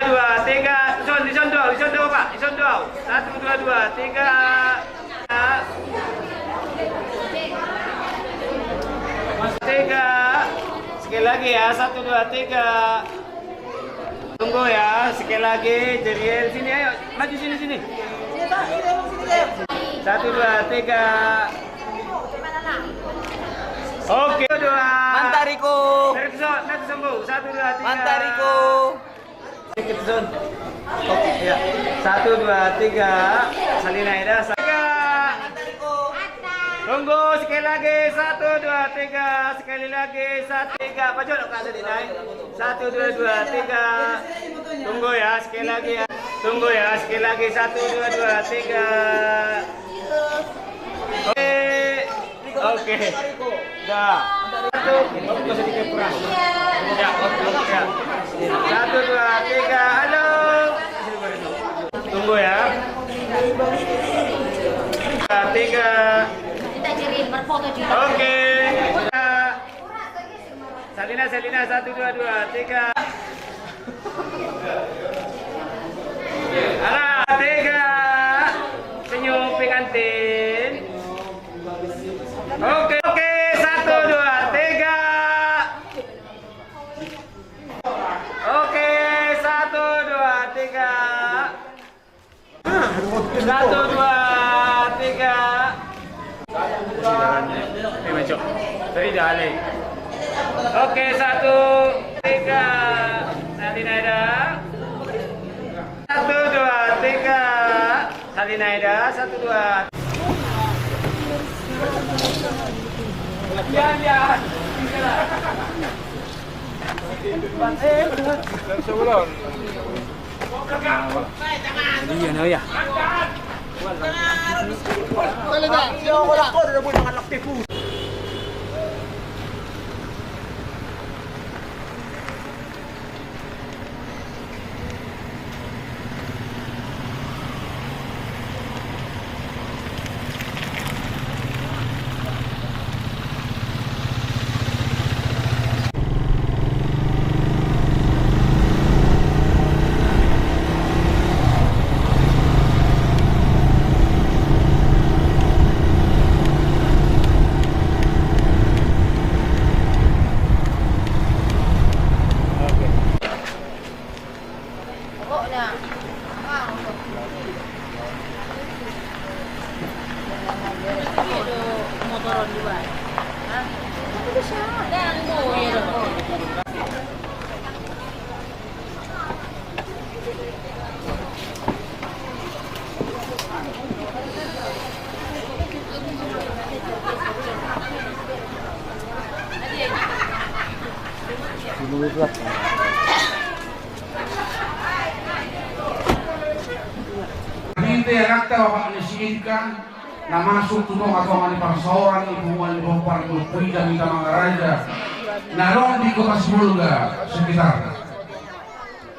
C: 2, 3. Ison dua Pak. Ison dua. 1, 2, 2, 3. Tiga. Sekali lagi ya 1, 2, 3. Tunggu ya sekali lagi jeriel sini ayo maju sini. 1, 2, 3. Oke, 2.
G: Mantariku.
C: Nanti sembuh. 1, 2, 3.
G: Mantariku.
C: Sedikit zon. Oke ya. 1, 2, 3. Salina Ida. 3. Tunggu sekali lagi. 1, 2, 3. Sekali lagi 1, 3. Pajok nak kasih dinai. 1, 2, 2, 3. Tunggu ya sekali lagi ya. Tunggu ya sekali lagi. 1, 2, 2, 3. Oke. Dah. 1, sedikit kurang. Ya, oke. 1, 2, 3. Halo. Tunggu ya. 3.
H: Kita ciriin berfoto juga.
C: Oke. Salina 1, 2, 2, 3. Ala 3. Senyum pengantin. Oke, 1, 2, 3. Oke, 1, 2, 3. 1, 2, 3. Macam dari jalan. Oke, 1, 3. Salina Ida. 1, 2, 3. Salina Ida. 1, 2. Lihat.
D: Sebelum.
C: Iya, no ya.
A: Motoron juga. Hah? Bisa. Dan mobil.
L: Hindi anak Bapak nisiinkan na masuk tulong atau mani persoalan ibu para para kuida kita mga raja narong di kota Semulga sekitar.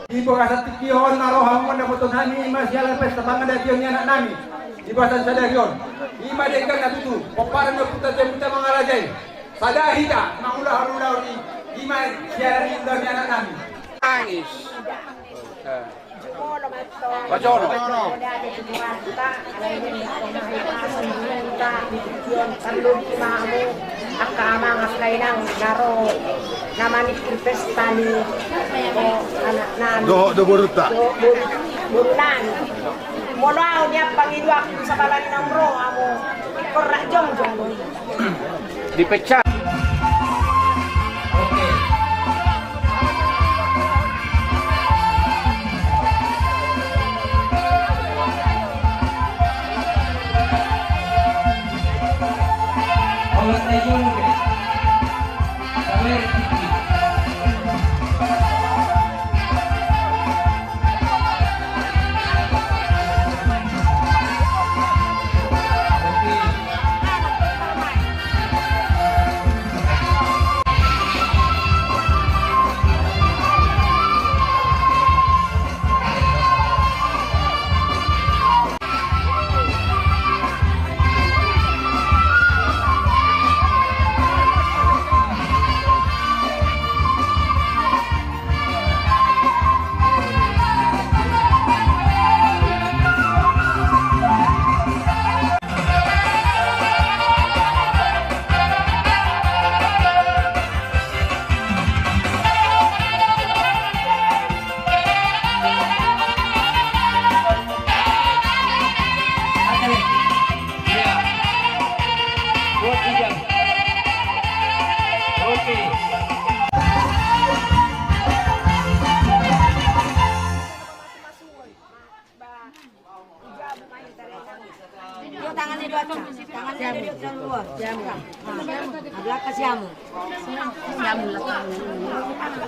M: Ibu rasa tikion naroh hamon na puton hani mas yala pesta mangan datiyon niya anak nami. Ibu rasa sadarion. Ima dekan na tutu. Oparan na puta temuta mga rajay. Sadahita maulah harulaw ni ima yala ni niya anak nami.
L: Angis.
M: Bacono.
N: Akamangas kayo ng laro naman pesta ni anak namin.
D: Do buruta.
N: Burunan. Mulaw niya pangidwak sa balangin ng bro amo. Korra jong.
L: Dipecah.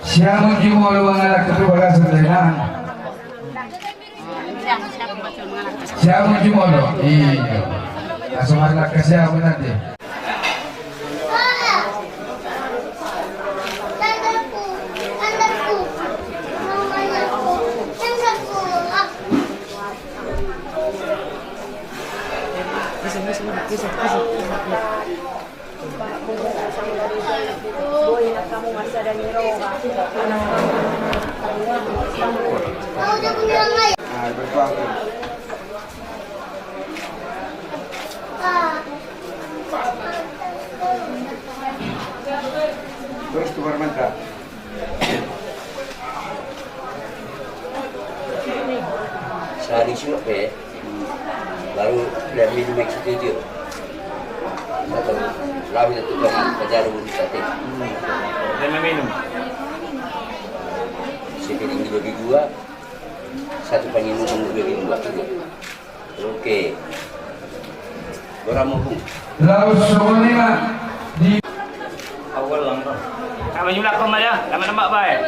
L: Siamo jumolo mga ketua sebenarnya. Siamo jumolo. Iya. Langsung anak ke siamo nanti. Terus tukar mantap.
G: Sehari simak baru dan minum maksudnya dia. Atau lalu itu kan kejar undi sate.
C: Dan minum.
G: Sepiring dibagi dua, satu penginum dibagi dua. Oke. Berapa pun?
L: Lalu semuanya di
C: Awal lang to. Kami jumlah kemana ya? Kami nembak baik.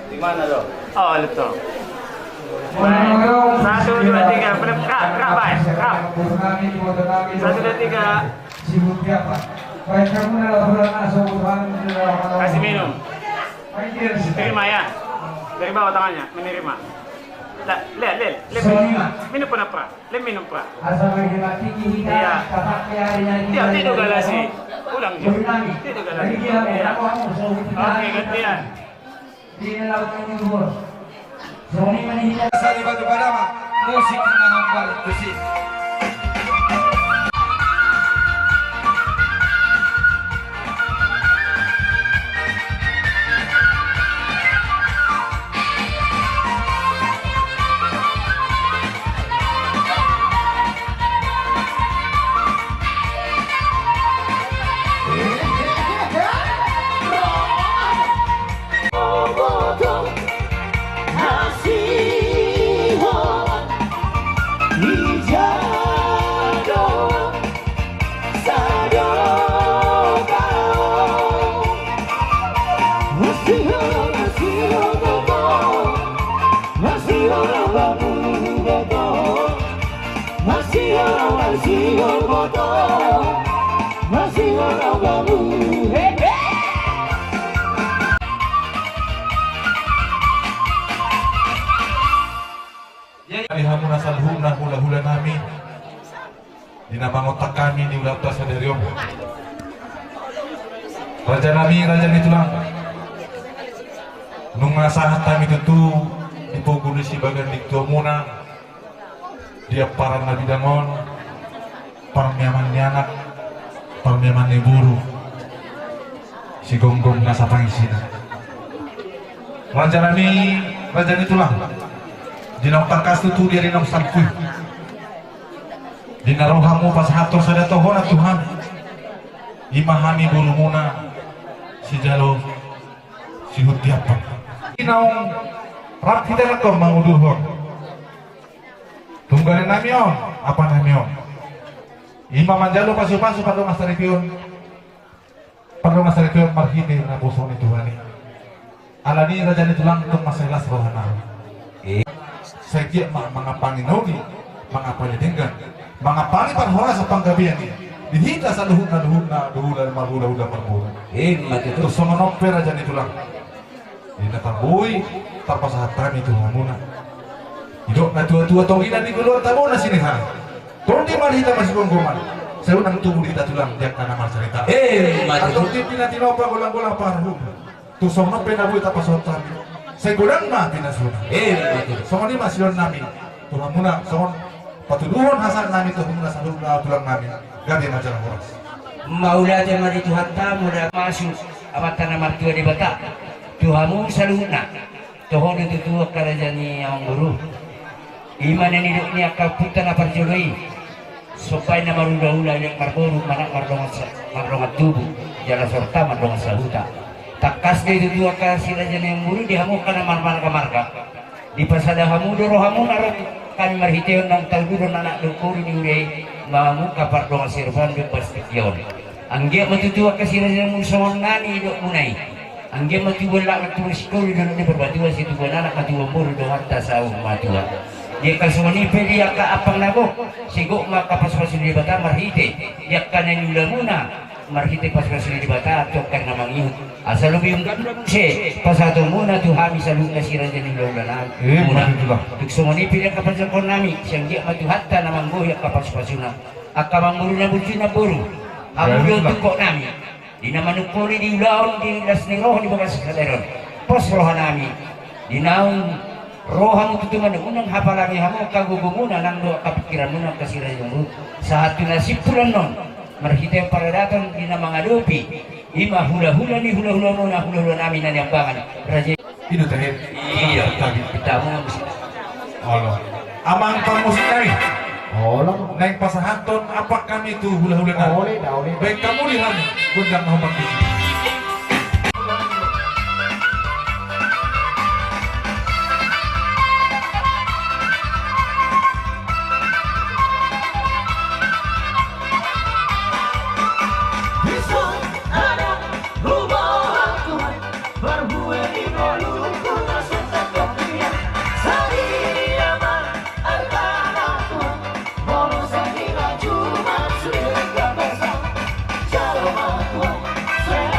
C: Di mana lo? Oh, itu. Baik. 1, 2, 3. Kak, baik. Kak. 1, 2, 3.
L: sibuk apa? Baik kamu adalah bulan asal Tuhan.
C: Kasih minum. Terima ya. Dari bawah tangannya, menerima. Lihat. Minum pernah pra. Minum pra.
L: Asal lagi kita
C: Iya. Tidak galasi. Ulang je. Tidak galasi. Iya. Oke, gantian.
L: Di dalam ini bos. Sony menihilkan sari batu padama. Musik menambal musik.
K: nasalhuna hula-hula nami dina mangotak kami di ulah tasa dari om raja nami raja nitulang nung nasahat kami tentu dipuguli si bagan diktua muna dia para nabi dangon parmiaman ni anak parmiaman ni buru si gonggong nasa pangisina raja nami raja nitulang dinang takas tu dia dinang sampuy dinarohamu pas hatur sada tohona Tuhan imahami bulu muna si jalo si hutiapan inaong rap kita nak kau manguduhon tunggalin nami on apa nami on imam manjalo pasu-pasu pada masa repion marhite na boson itu ani alani raja nitulang tung masalah sebahana saya kira mengapani naudi mengapani denggan mengapani panhora sa panggabian ni dihita sa luhut na duhulan marhula mati itu sama noper raja nitulang ina taboy tapasahatan itu muna hidup na tua-tua tongina di keluar tabo na sini ha tong di marhita masih gonggoman saya unang tubuh di tulang tiap kana marcerita mati atau di pinatinopa golang-golang parhum tu sama noper na boy tapasahatan saya gorang mah pinasuna sama ni masih nami tulang muna sama patuduhon hasan nami tuh muna salung tulang nami ganti macam horas
G: maula jamari Tuhan tamu dah masuk amatana martua di bata Tuhamu saluna tohon itu tua kerajaan yang guru iman yang hidupnya kaputan apa jogai supaya nama runda-runda yang marboru mana mardongat tubuh jalan serta mardongat sahuta takas itu tua kerajaan yang guru dihamu karena marga di pasada hamu dorohamu naruh kami marhiteon ng talbudon anak dukuri ni ure mamu kapar dong sirban bebas tikion angge matutua kasirajan musawang nani dok munai angge matuwa lak tulis ko di dalam berbatiwa situ anak matuwa muru do hatta sau matua dia kasumani dia ka apang nabo sigok makapas-pasun di bata marhite yak kanan yulamuna marhite pas-pasun di bata atau karena mangyut asal lebih ungkap se pasato muna Tuhan salu kasirajan ng laulan muna tuksumani pilih kapan sa nami siyang dia matu hatta namang goyak kapas-pasuna akamang muru na bulsin na buru amulo tukok nami di namanukuri di ulaon di las ni roh di bagas kaleron pos roh nami di naong rohamu tutungan unang hapalami hamu kagugumuna nang doa kapikiran muna kasirajan mo sa hatu nasib pulan non marhite para datang di na mga lupi ima hula-hula ni hula-hula namin na niyambangan raja
K: itu teh
G: iya kita mau
K: Allah amang pamusik kami Allah naik pasahanton apa kami itu hula-hula na baik kamu lihat gundang mau pakai
O: Cuma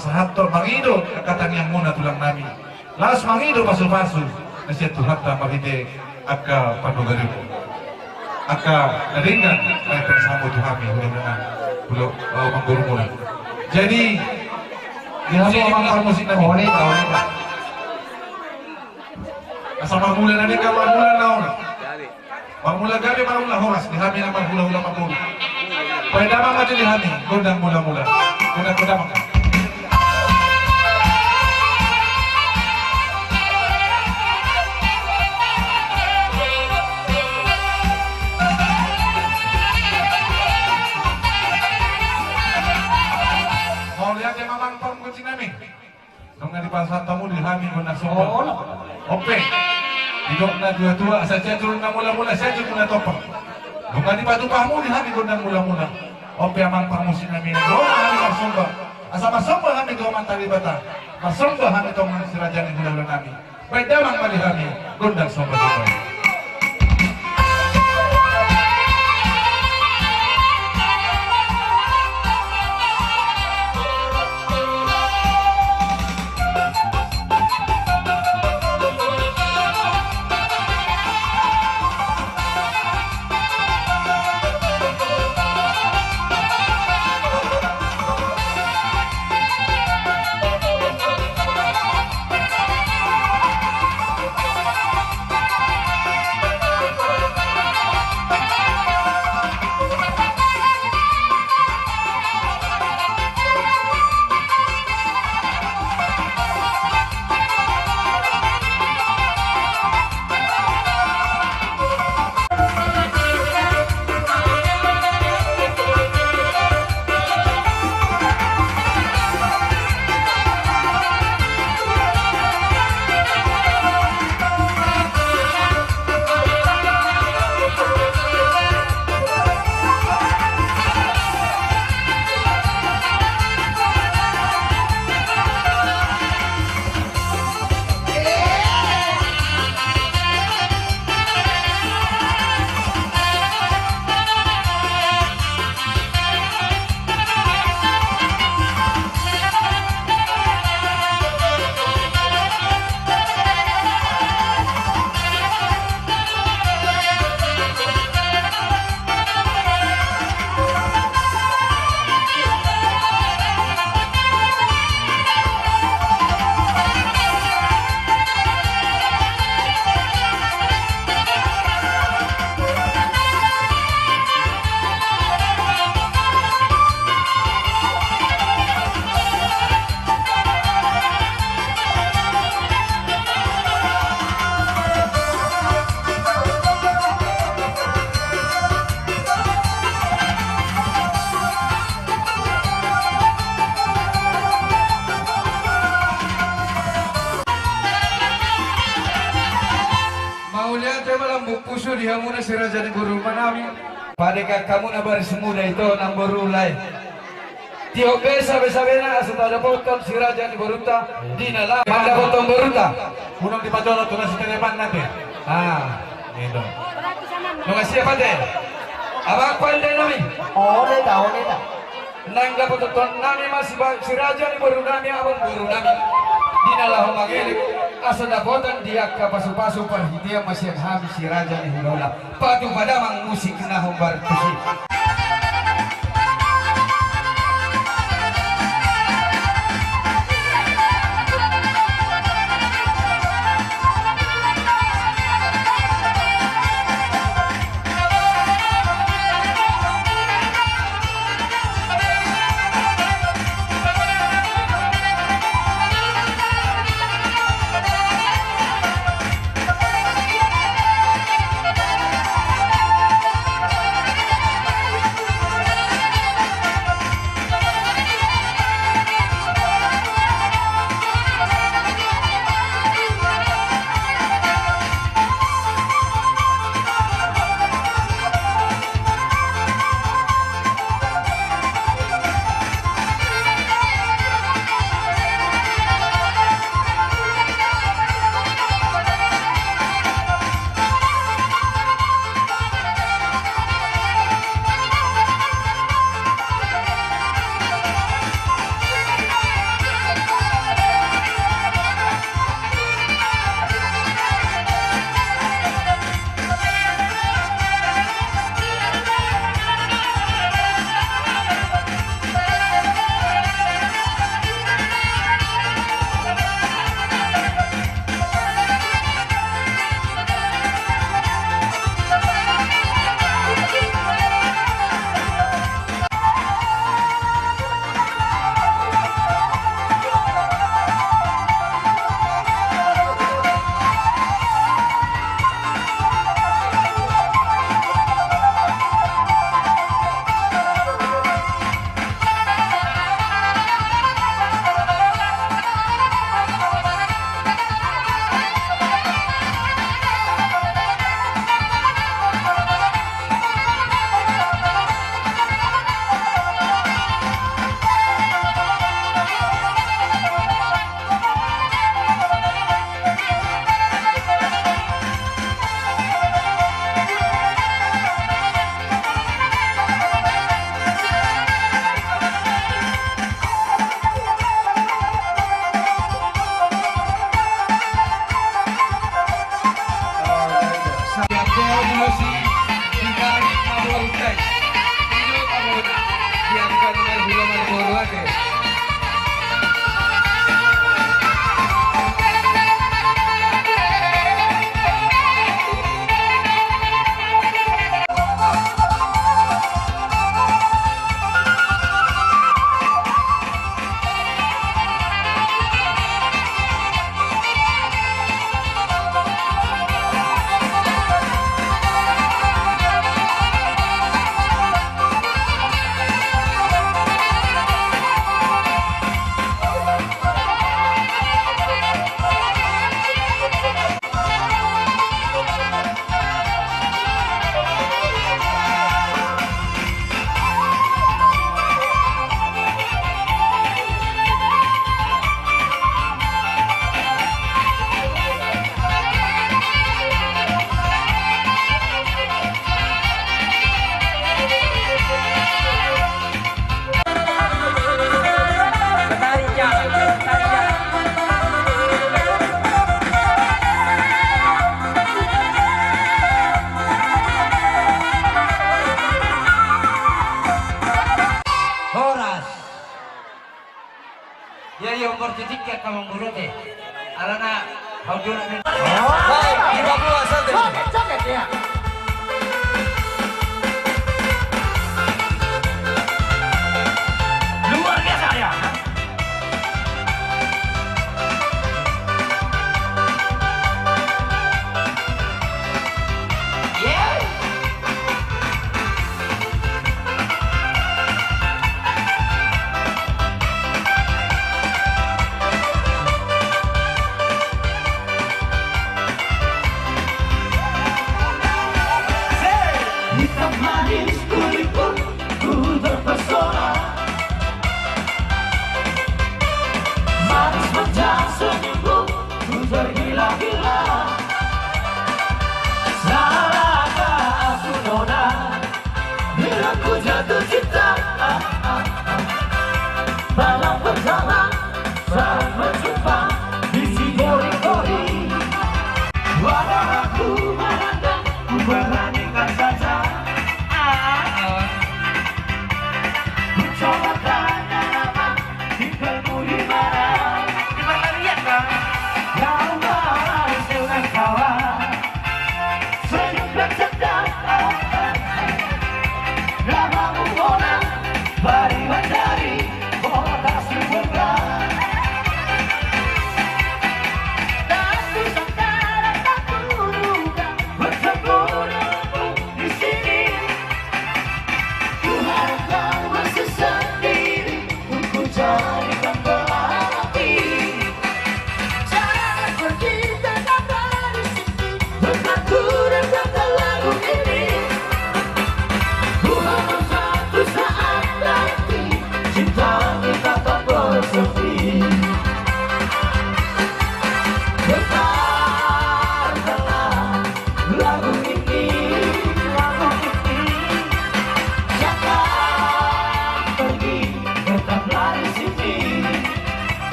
K: masahatto mangido kakatang yang muna tulang nami las mangido pasu-pasu nasya tuhata magide aka panugaribo aka naringan ay bersama Tuhami ulo mangguru muna jadi dihamu amang musik nami asal mamula nani ka mamula naon mamula gabi mamula horas dihami naman hula-hula mamula pwede naman mati dihami gondang mula-mula gondang makan mau lihat yang mamang pangkucing nami nung nga di pasat tamu dihami gondang sombong ope hidok na dua-dua asa jatuh na mula-mula saya muna topang nung nga di patupahmu dihami gondang mula-mula ope amang pamusin namin doon kami masomba asa masomba kami doon ang talibata masomba kami doon ang sirajan yang hula-hula namin baik damang malihami gondang somba-somba puso diha muna si Raja ni Guru Manami. Padeka kamu na baris muda itu nang borulay. Tiyo besa-besa na asa tada potong si Raja ni Boruta dinala manda potong Boruta. Unang di pajono tu nasi tenepan natin. Gitu. Nung siapa deh? Abang pandai nami. Oleh ta. Nangga potong nami masih si Raja ni Boruta nami abang Guru nami. Dinala homageli asa dapotan dia ka pasu-pasu par dia masih habis si Raja ni Hulaula. Patu padamang musik na hombar tusi.
L: Yosi Tinggal Kamu Utai Hidup Kamu Diangkat nomor hula Marlboro Ake Ya yang bertitik kamu mulut alana haujur baik 50 saja joget ya luar biasa ya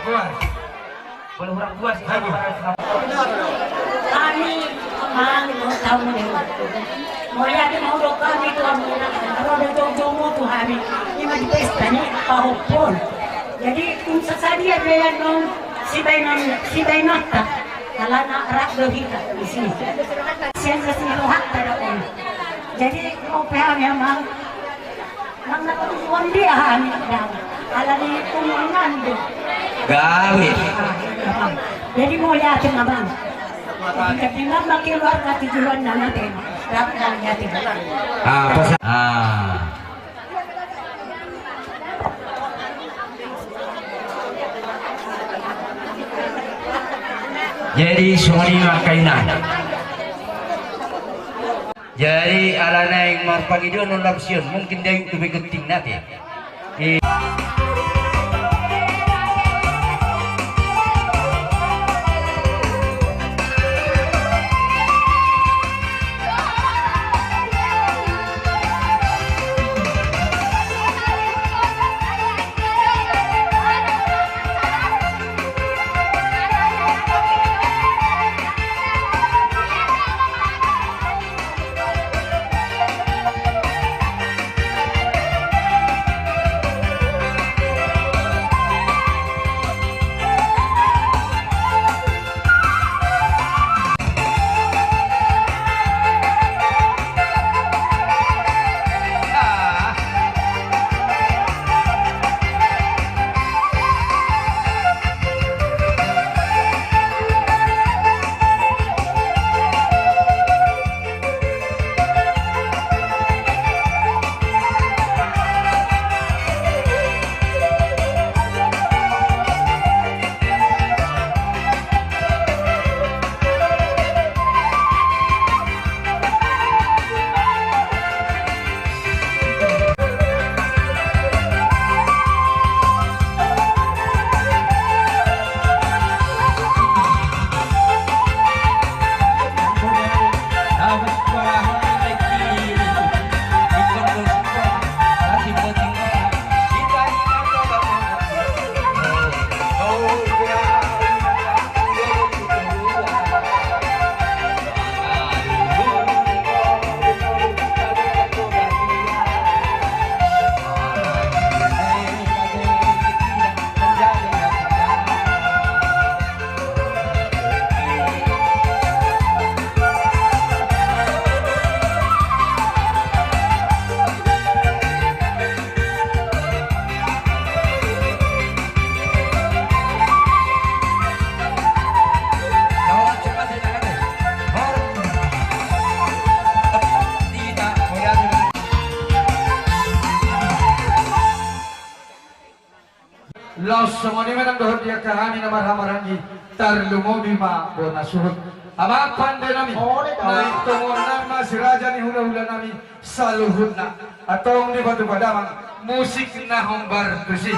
L: puas. Boleh orang puas sih.
N: Kami kami mau tahu nih. Mau yakin mau dok kami tuan kalau ada jong-jongmu tuh kami ini di pesta nih pahopon. Jadi kung sasadia dia non si Bainata kalau nak rak kita di sini. Siapa sih rohak terdapat. Jadi mau paham ya mang. Mang nak tuan dia kami dah. Kalau ni kumangan tu.
G: Gawe.
N: Jadi mau yakin abang. Ketika makin luar kaki jualan natin, dapat natin.
G: Pesan. Jadi semua kainan. Jadi alana yang marpagi dia non lapsiun mungkin dia itu begitu nanti.
M: Los semuanya menang dohor dia kahani na marhamarangi tarlumo bima bona suhut ama pande nami naik tumor nama si raja ni hula-hula nami saluhut na atong di batu padamang musik na hombar tusi.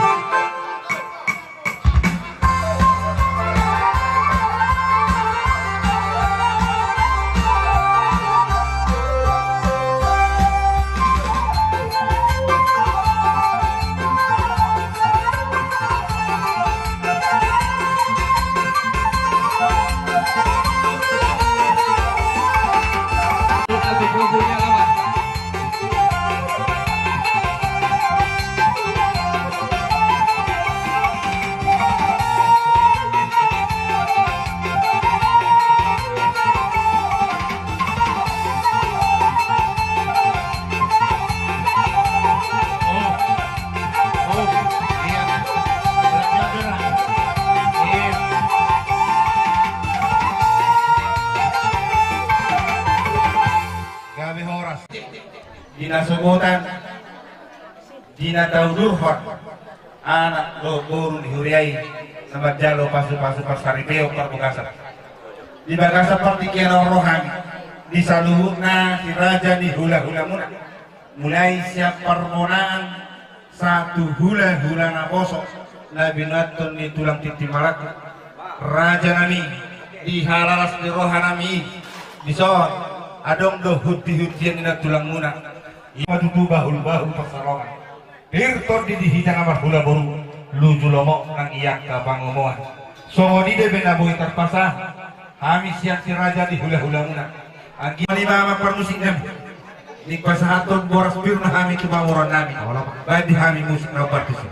K: Dina subutan, dina taudurhon, anak lo burung dihuriai, sama jalo pasu-pasu pasaripeo perbukasa. Di bagasa partikian rohani, di saluhutna si raja di hula-hula muna. Mulai siap permonaan satu hula-hula na bosok, labinatun di tulang titi malak. Raja nami di halaras di rohanami, di sohon, adong do huti-hutian ina tulang muna. Matutu bahul-bahul pasarongan. Tirtor di hidang amar hula boru.
L: lu julomok nang iyak ka pangomoan. Songo di de benaboy terpasah. Kami siang si raja di hula-hula muna. Agi lima permusik nem. Di pasahaton boras biru na kami kebanguran nami. Baik di kami musik na partisip.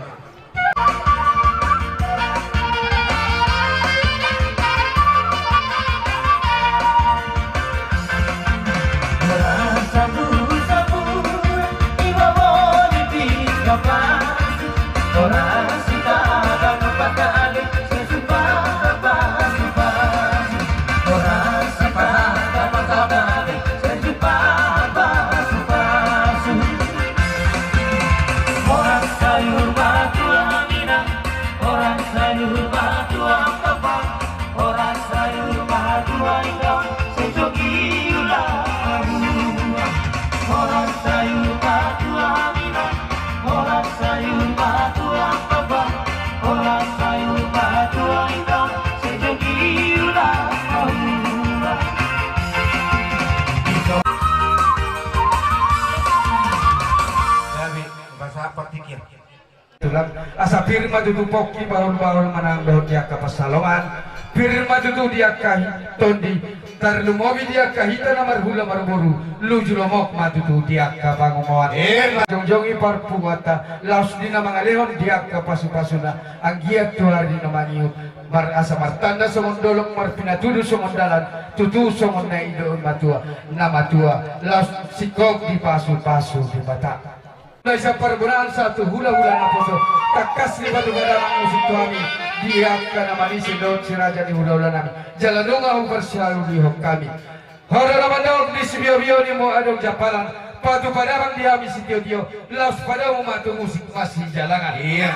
M: Asa firma tutupoki baul-baul manang daun dia ke pasalongan firma tutu dia kahi tondi tarlumobi dia kahita namar hula marboru lujulomok matutu dia ke bangumoan jongjongi parpuata laus dina mangalehon dia ke pasu-pasuna anggiat tuar dina mangiut mar asa martanda somon dolok mar pinatudu somon dalan tutu somon na idoon matua nama tua laus sikok di pasu-pasu di bata. Sa pergunaan satu hula-hula na poso takas ni batu badang musik kami dia kana manisi daun si raja di hula-hula nami jalan dong bersyalu di hok kami hora ramadhan di sibio-bio ni mo adong japalan patu padang di kami sitio-tio laus pada matu musik masih jalangan iya.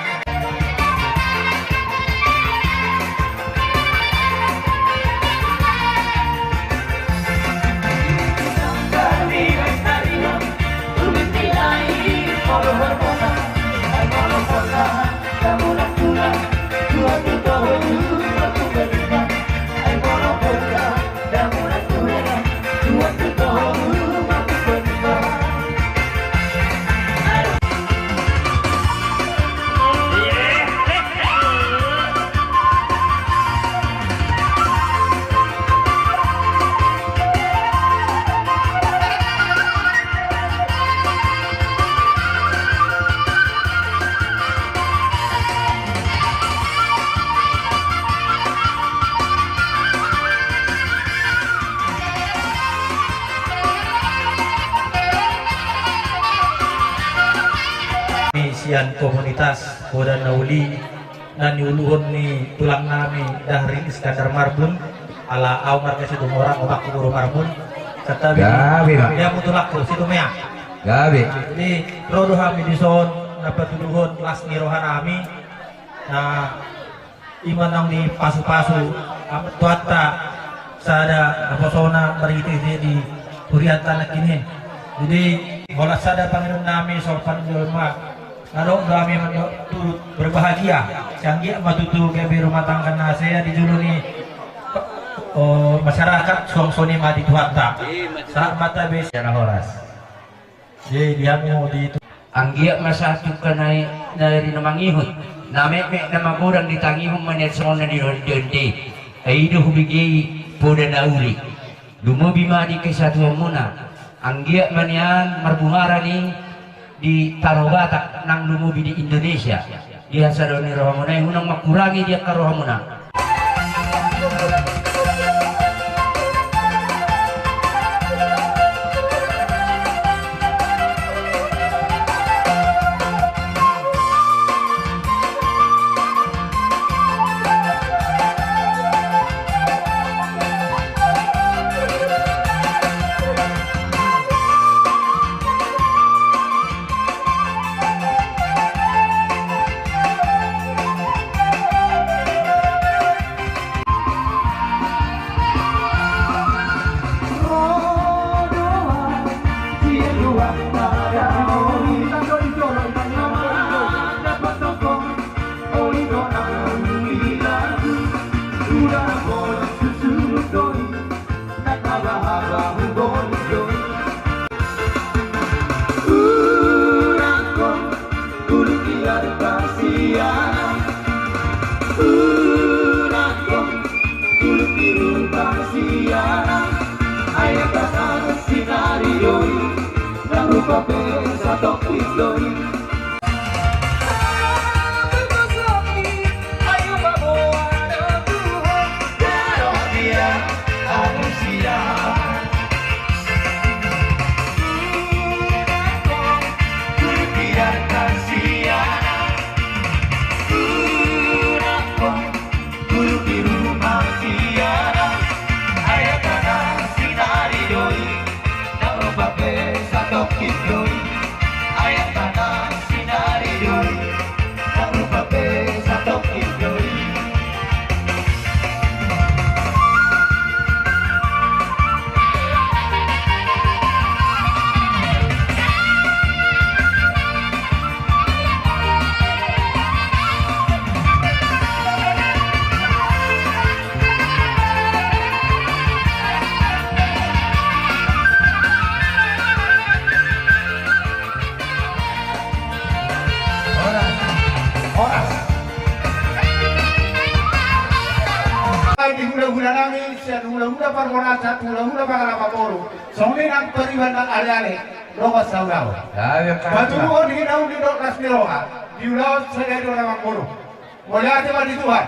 O: Sian komunitas Bodan Nauli dan niuluhun ni tulang nami dari Iskandar Marbun ala Aumar ke situ orang omak kuburu Marbun kata dia mutulak ke situ mea gabe jadi rodo kami di son dapat tuluhun kelas nirohan kami nah iman nang di pasu-pasu amat tuata sada apa sona beriti di Hurian Tanah kini jadi bola sada pangiran nami sopan jelma Naro kami turut berbahagia canggih matutu kami rumah tangga saya dijuluni masyarakat songsoni madi tuhatta saat mata bes secara horas jadi dia mau di itu
G: anggia masatu kanai dari namangihut namek nama kurang ditangihum manet semua di donde aidu hubigi Bodan Nauli dumo bima di kesatuan muna anggia manian marbungara ni di Tarobatak nang lumubi di Indonesia dia sadoni rohamuna yang unang makurangi dia ke rohamuna
F: Di hula-hula namin, siya hula-hula parmonasa, hula-hula pangalapaporo. Songin ang pariwan ng ali-ali, lokas sa ulaw. Patuloy di hinaw di Dokas Miroha, di ulaw sa dedo ng mangkuro. Wala di ba di Tuhan?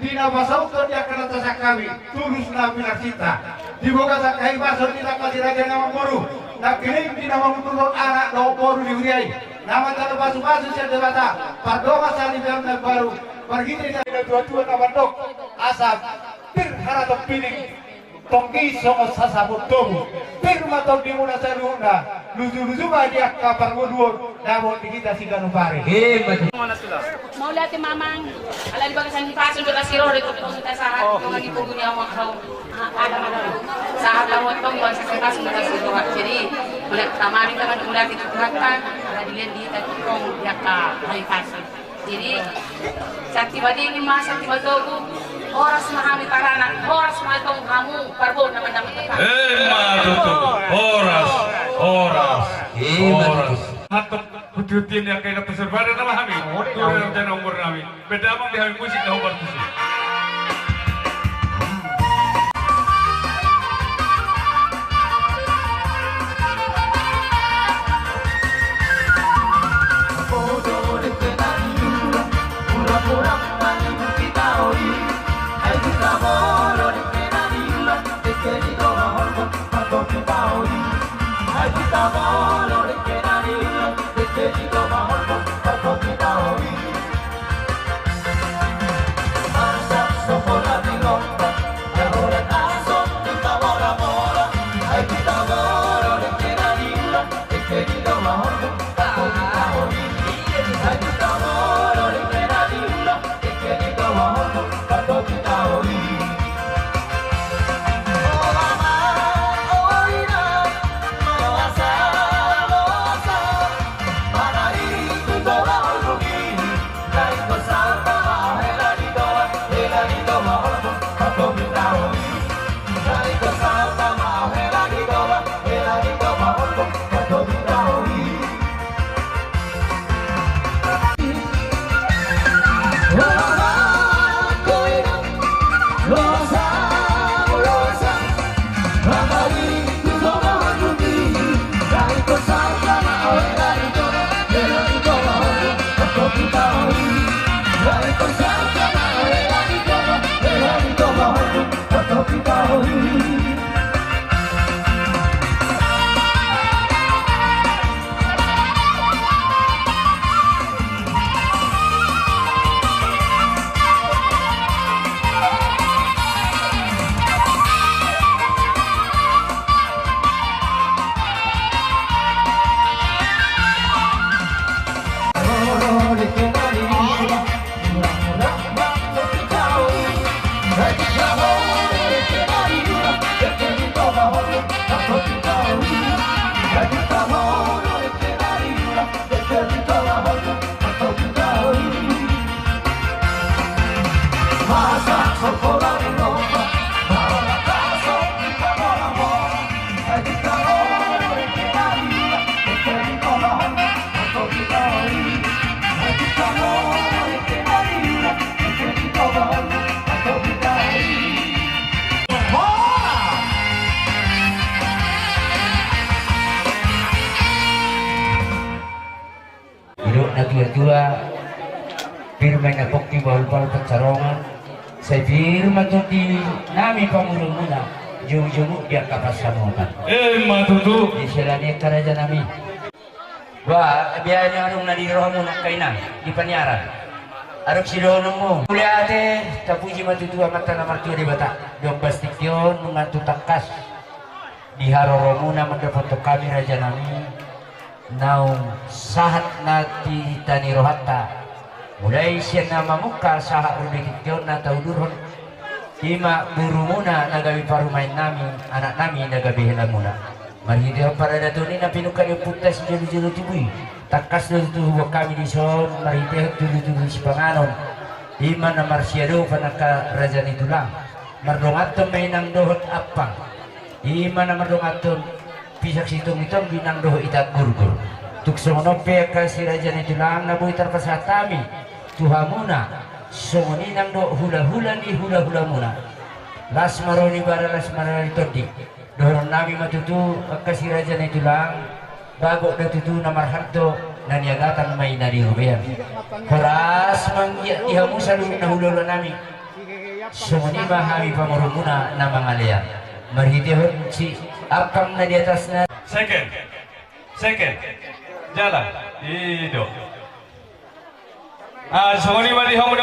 F: Di nabasaw to di akan sa kami, tulus na pinakita. Di boga sa kaibasan di nakasirajan ng mangkuro. Nakinig di na mamutulong anak daw poro di uriyay. Naman ka na basu-basu siya di bata, pardoka sa libang nagbaru. Pergi dari dua-dua nama dok asap pir harato piling tonggi songo sasabut tobu pir matau di muna saruna luju-luju dia kapar ngudur nabot di kita si ganu pare
A: mau lihat mamang ala di bagasan hipasun kita siro di kita sahat kung di pugunya mau ada sahat lawat tong buat hipasun kita siro jadi melihat tamani kita melihat itu kan ala dilihat di kong dia ka hipasun jadi sakti badi ini mas sakti badogu oras mahami paranak oras matong kamu parbo naman
J: Horas. Hatop pututin yang kaya peservada nama kami. Turun dan umur kami. Beda mong dihami musik na umur musik.
G: tua-tua firman na pokti bahul-bahul pencarongan saya firman tuh di nami pamulung-muna jung-jung dia kapasamutan
J: matutu
G: diselani karaja nami wah biarnya arung na di rohmu nak kaina di panyaran arung sidonong mo kuliah ate tapuji matutua mata na martua di bata 12 tikyon mengantu takas di haroromuna mendapat kami raja nami naung sahat nati tani rohatta mulai siya na mamuka sahat rudikityon na taudurhon ima burumuna nagawi parumain nami anak nami nagabi hilang muna marihidiyo para datuni na pinukan yung putas jalo-jalo tibui takas na tuhuwa kami di son marihidiyo tuloy-tuloy si panganon ima na marsyado panaka raja nito lang mardongaton may nang dohot apang ima na mardongaton pisak situng itong binang doho itat gurgur tuksono peka si raja nito lang nabuhi tarpasatami tuhamuna songoni nang do hula-hula ni hula-hula muna las maroni bara las maroni todi dohon nami matutu kasi raja nito lang bago na tutu na marhanto naniagatan may narirubihan keras mangyahamu salung na hula-hula nami songoni mahami pamurumuna na mga liyan marhitihon si apang na di atas na
J: second jalan itu songoni mali hamu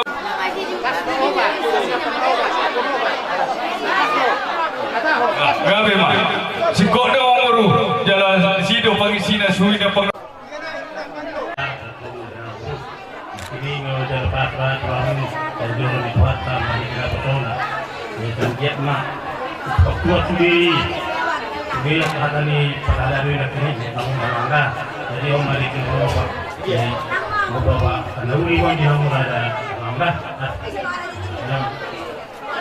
J: gabe mah si kodo nguru jalan sido pagi sina suwi na pag
P: ini ngajal patrat wangi terjun di kota mereka petona ini dia mah kuat sendiri bila kata ni pada hari nak ni kamu marah jadi om mari ke bawah jadi bawa nauri wan dia murada marah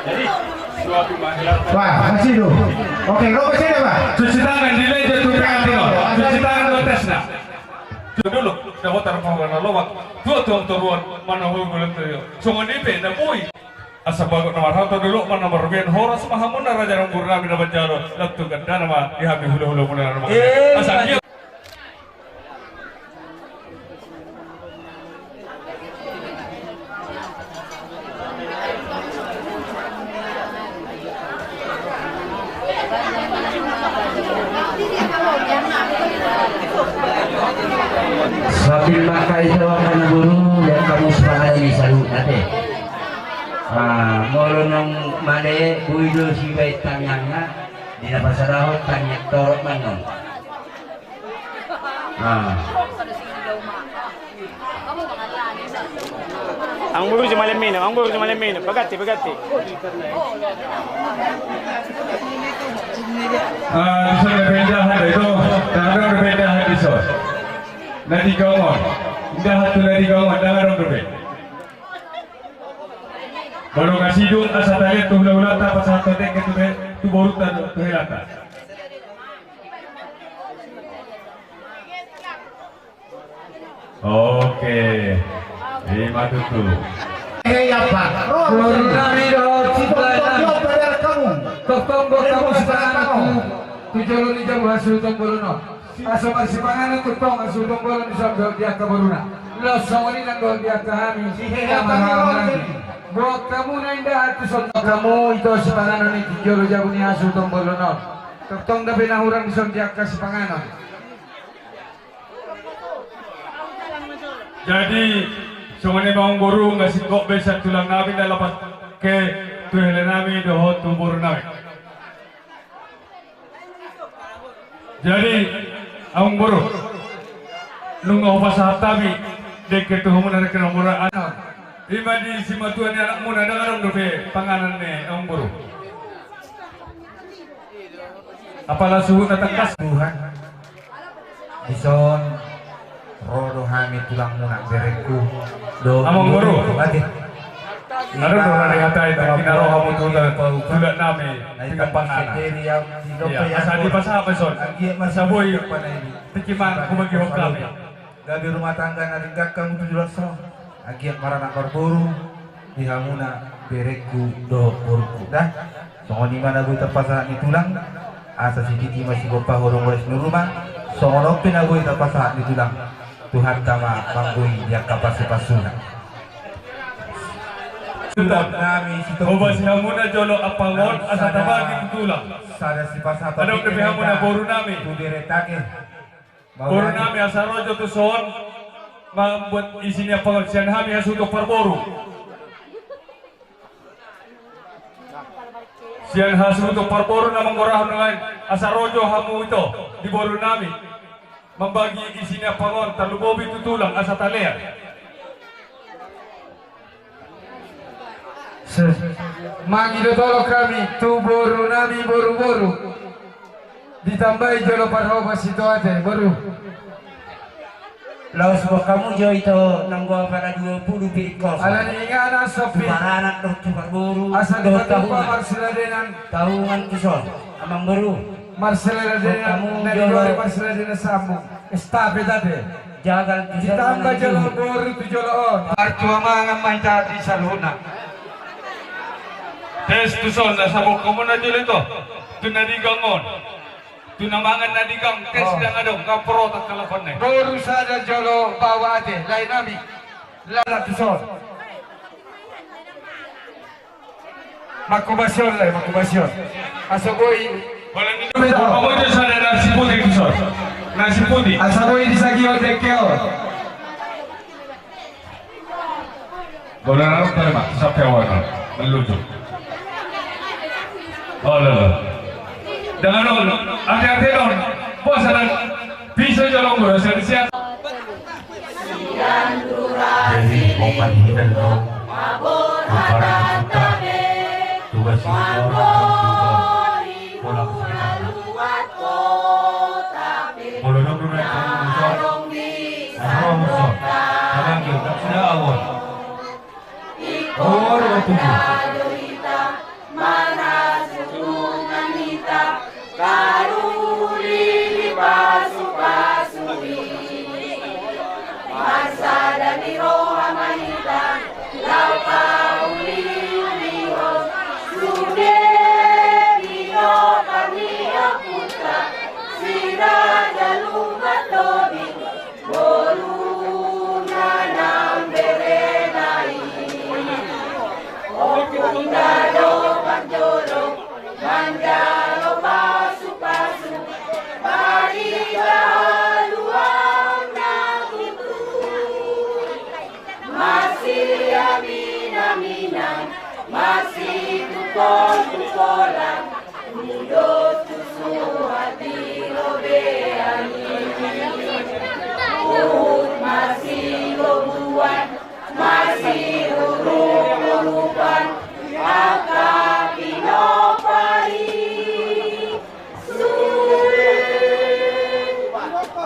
P: jadi suatu masalah
F: wah masih dulu oke rokok sini pak
J: cuci tangan di meja tuh cuci tangan dulu tes nak dulu dapat terpanggang lowak dua tuang mana hubungan tu sungai ni pernah boy asa bago nomor hanto dulu mana nomor ben horas mahamun na raja ng burna mina banjaro laktu ganda nama dihabi hula-hula muna nama asa dia
G: sambil makai doakan guru dan kamu sepakat di salut nate molonong male buido si baik tanyangna di dapat sadahot tanyak torok manong
C: ang buru cuma lemino bagati
J: so nabendahan itu tangan nabendahan di sos nadi gawon indah hatu nadi gawon dangan berbeda baru ngasih dong asa tadi tuh hula-hula tak pas satu dek itu tu baru tak tuh helata oke terima tuh
F: apa
M: Nami do cita kamu kamu sekarang tujuan ni jam hasil tombolono asal persipangan untuk tong hasil tombolono di sabda dia kabaruna lo sawani nang do dia kami buat kamu nanda hati sonto kamu itu sipanganon ni tujuan jago ni hasil tombolono tong dapat nahurang di sabda dia sipanganon
J: jadi sungani bang guru ngasih kok besar tulang nabi dah lepas ke tuhele nabi doh tumbur nabi. Jadi ang guru nunggu pasah tabi dek ke tuh mana kena murah anak. Lima di simatuan anak muda dah orang dope panganan ne ang guru. Apalah suhu natakas
L: Tuhan. Ison rodo hamid tulang munak bereku do
J: among guru
L: mati
J: ada orang yang kata itu kita roh kamu tulah nami tiga panganan ya asal di pasar apa son masa boy tikiman aku bagi hokam
L: gabi rumah tangga naringkak kamu 7 agiat marana korburu di hamuna bereku do burku dah songon mana gue terpasang di tulang asa si titi masih gopa horong wes nuruma songon open aku terpasang di tulang Tuhan tama manggui dia kapasi-pasuna. Sudah nami situ.
J: Oba si hamuna jolo apangon asa tabagi tutulang.
L: Sada si pasapa.
J: Adong depi hamuna boru nami.
L: Tu diretake.
J: Boru nami asa rojo tu son. Membuat isinya pengertian kami asuto parboru. Siang hasil untuk parboru na mengoraham dengan asa rojo hamu itu di boru nami. Membagi isinya pangon talubobi tutulang asa talea.
M: Mangido tolo kami tu boru nami boru-boru. Ditambahi jolo parhoba situ aja boru.
G: Laos mo kamu jo ito nanggo para 20 pirikos.
M: Ala ni ingana sopi.
G: Paranak do parburu.
M: Asa
G: do
M: tahun Marcela denan
G: tahungan kison amang baru.
M: Marcela denan na jolo Marcela denan sambung. Estape date.
G: Jagal kison.
M: Ditambah jolo boru tu jolo on. Artua mangan maita di saluna.
J: Tes tu son na sabok kamu na jolo ito. Tu nadigangon. Tunamangan na digang tes yang ada ngapro tak telepon nih.
M: Boru sada jolo bawa ade lain nami. Lala tuson. Makubasyon lai makubasyon. Asogoi.
J: Kamu itu sada nasi putih tuson. Nasi putih.
M: Asogoi disagio dekeo.
J: Bola narok tadi mak sampai awal melucu. Oh lolo. Jangan dong, hati-hati dong. Bos ada bisa jolong gue, siap.
L: Jadi momen hidan dong. Bukan tabe. Tugas pulang boleh dong dulu musuh. Abang kita sudah awal. Oh, waktu
A: Karuli pasu-pasui Masa dan roha mahita Lau kauli ulihos Sude Vino Karnia Putra Siraja Lugat Dobi Boluna Namberenai Okunda Do Panjoro Manjalo pasu-pasu Mariga luang nakutu Masih aminan-aminan Masih tukol-tukolan Mudo tusu hati lobeani Uhud masih lobuan Masih huruf-hurupan Akak pinopari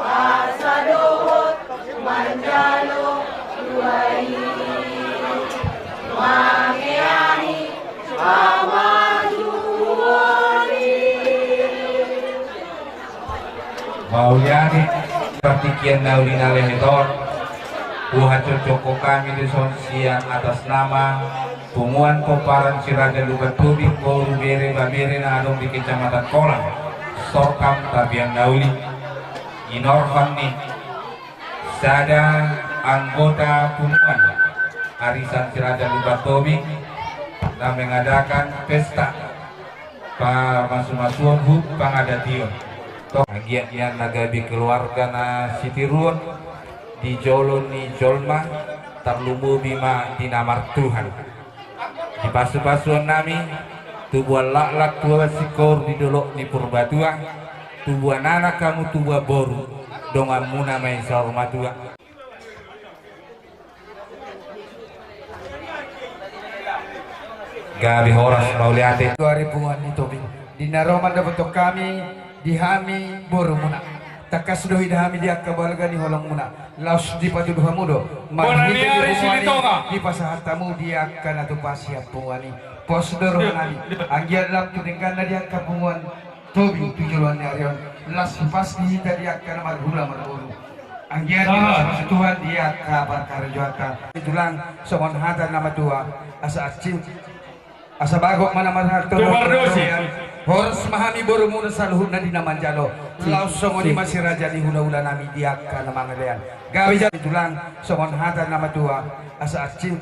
A: Asadohot manjalo duai Mangeani amajuari
L: Mauliani partikian naulina lemetor buhat cocoko kami di sonsian atas nama Punguan Koparan Siraja Lugat Tubing Boru Bere Babere na adong di Kecamatan Kolang Sorkam Tabiang Nauli Inorvan ni sada anggota Punguan Arisan Siraja Lugat Tubing na mengadakan pesta Masuk-masuan hub pangadation bagian yang nagabi keluarga na Sitiruan di Jolon ni Jolma terlumu bima dinamar Tuhan di pasu-pasuan nami tubuh lak-lak tua sikor di dolok di Purbatua tubuh anak kamu tubuh boru dongan muna main sarmatua gabi horas mauliate
M: 2000-an itu di naroman dapat kami dihami boru muna takas dohi dahami dia kabalga ni holong muna laus di patu duha mudo di pasahat tamu dia kana tu pasiap pungani posdor nani anggian lam tu dengan dia kapungan tobi tujuan arion las pas di dia kana marhula marhulu anggian di Tuhan dia kabar karjuaka tulang somon hata nama tua asa acil asa bagok mana mana
L: Horas mahami borumuna saluhun na dinamanjalo. Laos songoni masih raja di hula-hula nami diak ka na mangalean. Gawi jat itulang songon hata nama tua asa acil.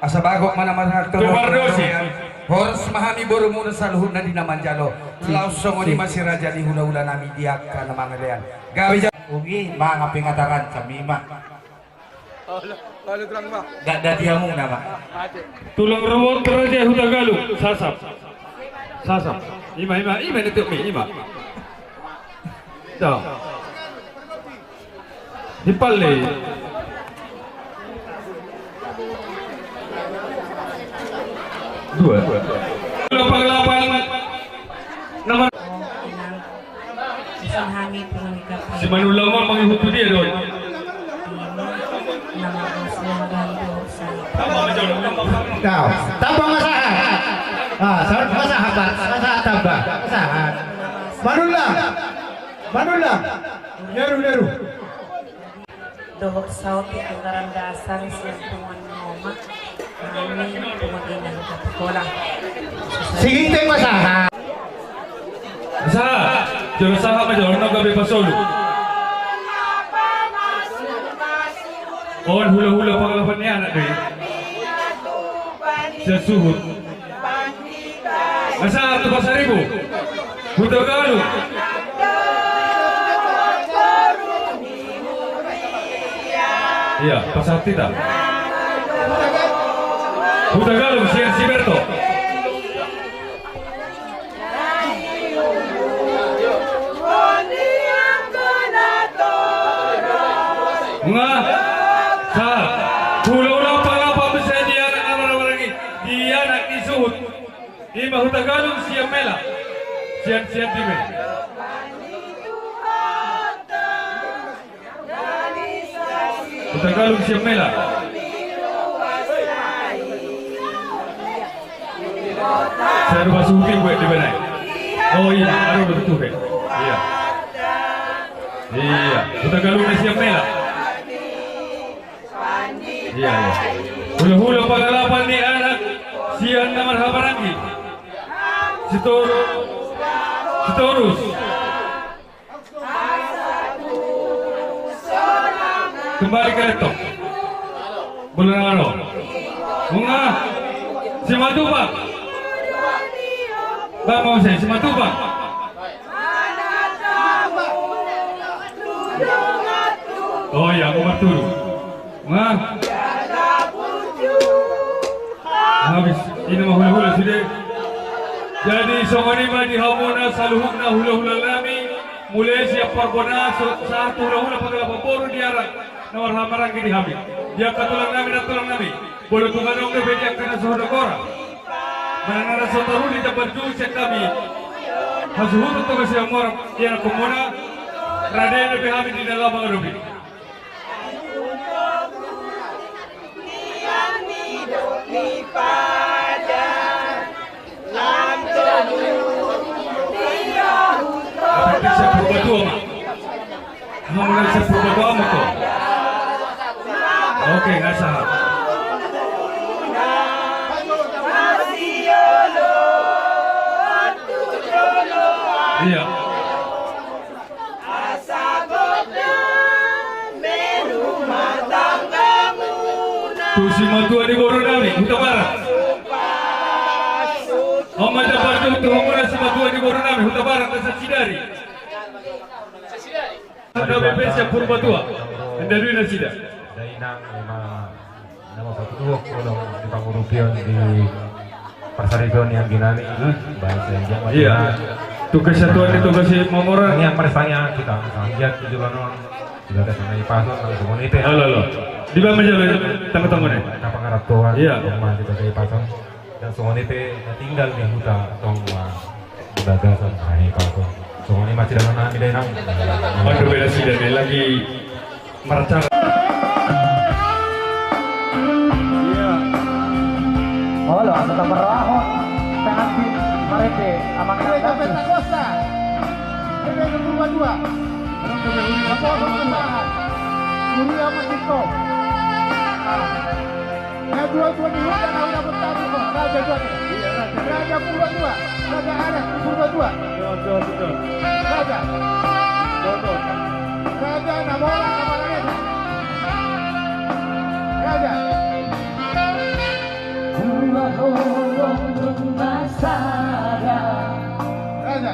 L: Asa bagok mana mana Horas mahami borumuna saluhun na dinamanjalo. Laos songoni masih raja di hula-hula nami diak ka na mangalean. Gawi jat ugi mga pingataran sa mima. Gak ada diamung nama.
J: Tulang rawon teraja Hutagalu sasap. Sasap. Ima itu ima. Dah. Dipalle. Dua. Lapan nama. Si Manulama mengikuti dia dong.
F: Kau tambah masalah. Masalah tambah masalah. Manula. Leru.
N: Dohok sauti anggaran dasar siang tuan ngoma. Kami pemagina sekolah.
F: Sige teng masalah.
J: Masalah. Jangan salah majalah nak gabe pasolu. On hula-hula pangalapan niya anak deh. Sesuhut. Masa tu pasar ribu. Hutagalu. Iya, pasar tidak. Hutagalu siang Siberto. Ngah. Hula-hula pangalapan besar dia anak nama-nama lagi. Dia anak disuhut. Di Hutagalung siang mela. Siang tibe. Hutagalung siang mela. Saya lupa suhukin gue di mana. Oh iya, ada betul kan? Iya. Hutagalung siang mela. Iya. Hula-hula pangalapan ni anak siang nama Habarangi. Sitorus. Kembali ke laptop. Bulan ano? Bunga. Si Matuba. Bang mau saya si Matuba. Oh ya, aku berturu. Bunga. Habis ini mah hula-hula sudah. Jadi songoni mah di hamuna saluhukna hula-hula nami mulai siap parbona satu hula-hula pagala paporu diarak nawar hamarang di hamil. Dia katulang nami dan tulang nami. Boleh tumanong ke bedia kena sohodogora. Mananara sotaru di tempat jujur kami. Hasuhut untuk siang orang yang kumuna radai lebih hamil di dalam mengarubi. Bisa berdoa, kamu bisa berdoa betul. Oke, nggak salah. Iya. Tuh si Matua di Boronami, Huta Barat. Oma dapat tuh Oma si Matua di Boronami, Huta Barat dan Sacidari. Ada BPS Purbatua, dari Nasida.
Q: Dainang nama Patuh kolong di Pangurupion di Pasarigon yang dinami bahasa yang
J: iya. Tugas satuan itu tugas Momoran.
Q: Yang merasanya kita lihat juga juga ada sama Ipason sama komunitas.
J: Halo. Di bawah menjalan tangga-tangga nih.
Q: Kapang Arab Tuhan.
J: Iya.
Q: Rumah kita dari Ipason dan komunitas tinggal di huta tong gagasan Ipason. Soalnya masih dalam nami dari nang.
J: Waduh beda sih dari lagi meracang.
R: Halo, kita merahon pengantin Marete amang kita Pentakosta. Ini yang kedua. Apa Kuria Masiko. Yang dua tuan di hutan udah bertamu. Raja tuan. Raja Purba 2. Raja Anas Purba 2.
C: Betul.
R: Raja.
C: Betul.
R: Raja Namola Kamaranya. Raja. Raja.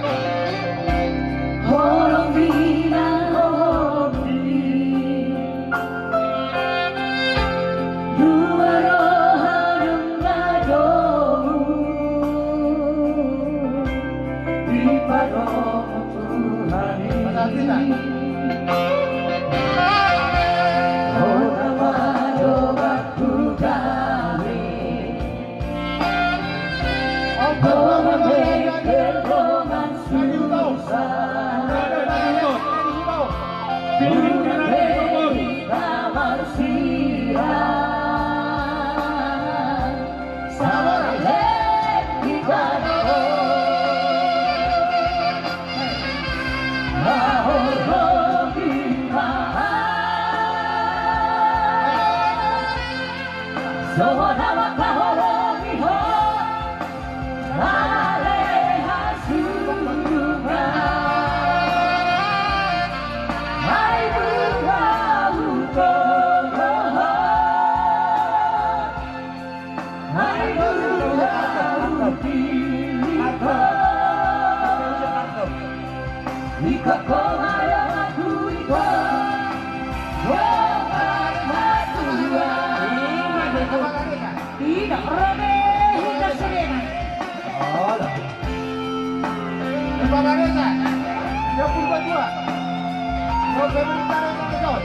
R: Vanessa, yang Purba 2. November Utara yang Kedon.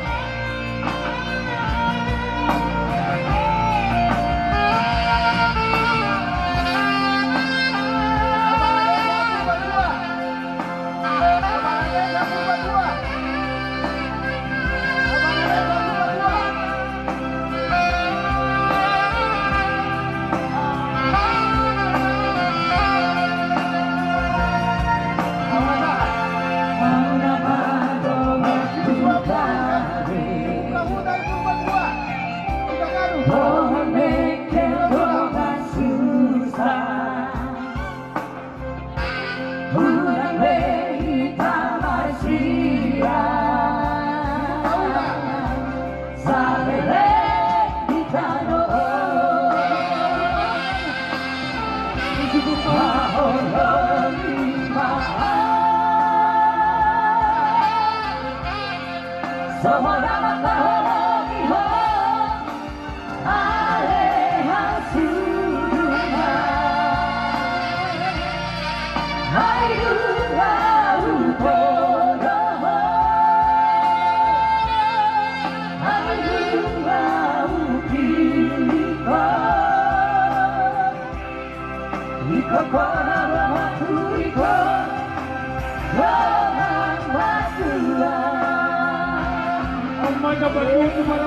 N: Hallelujah.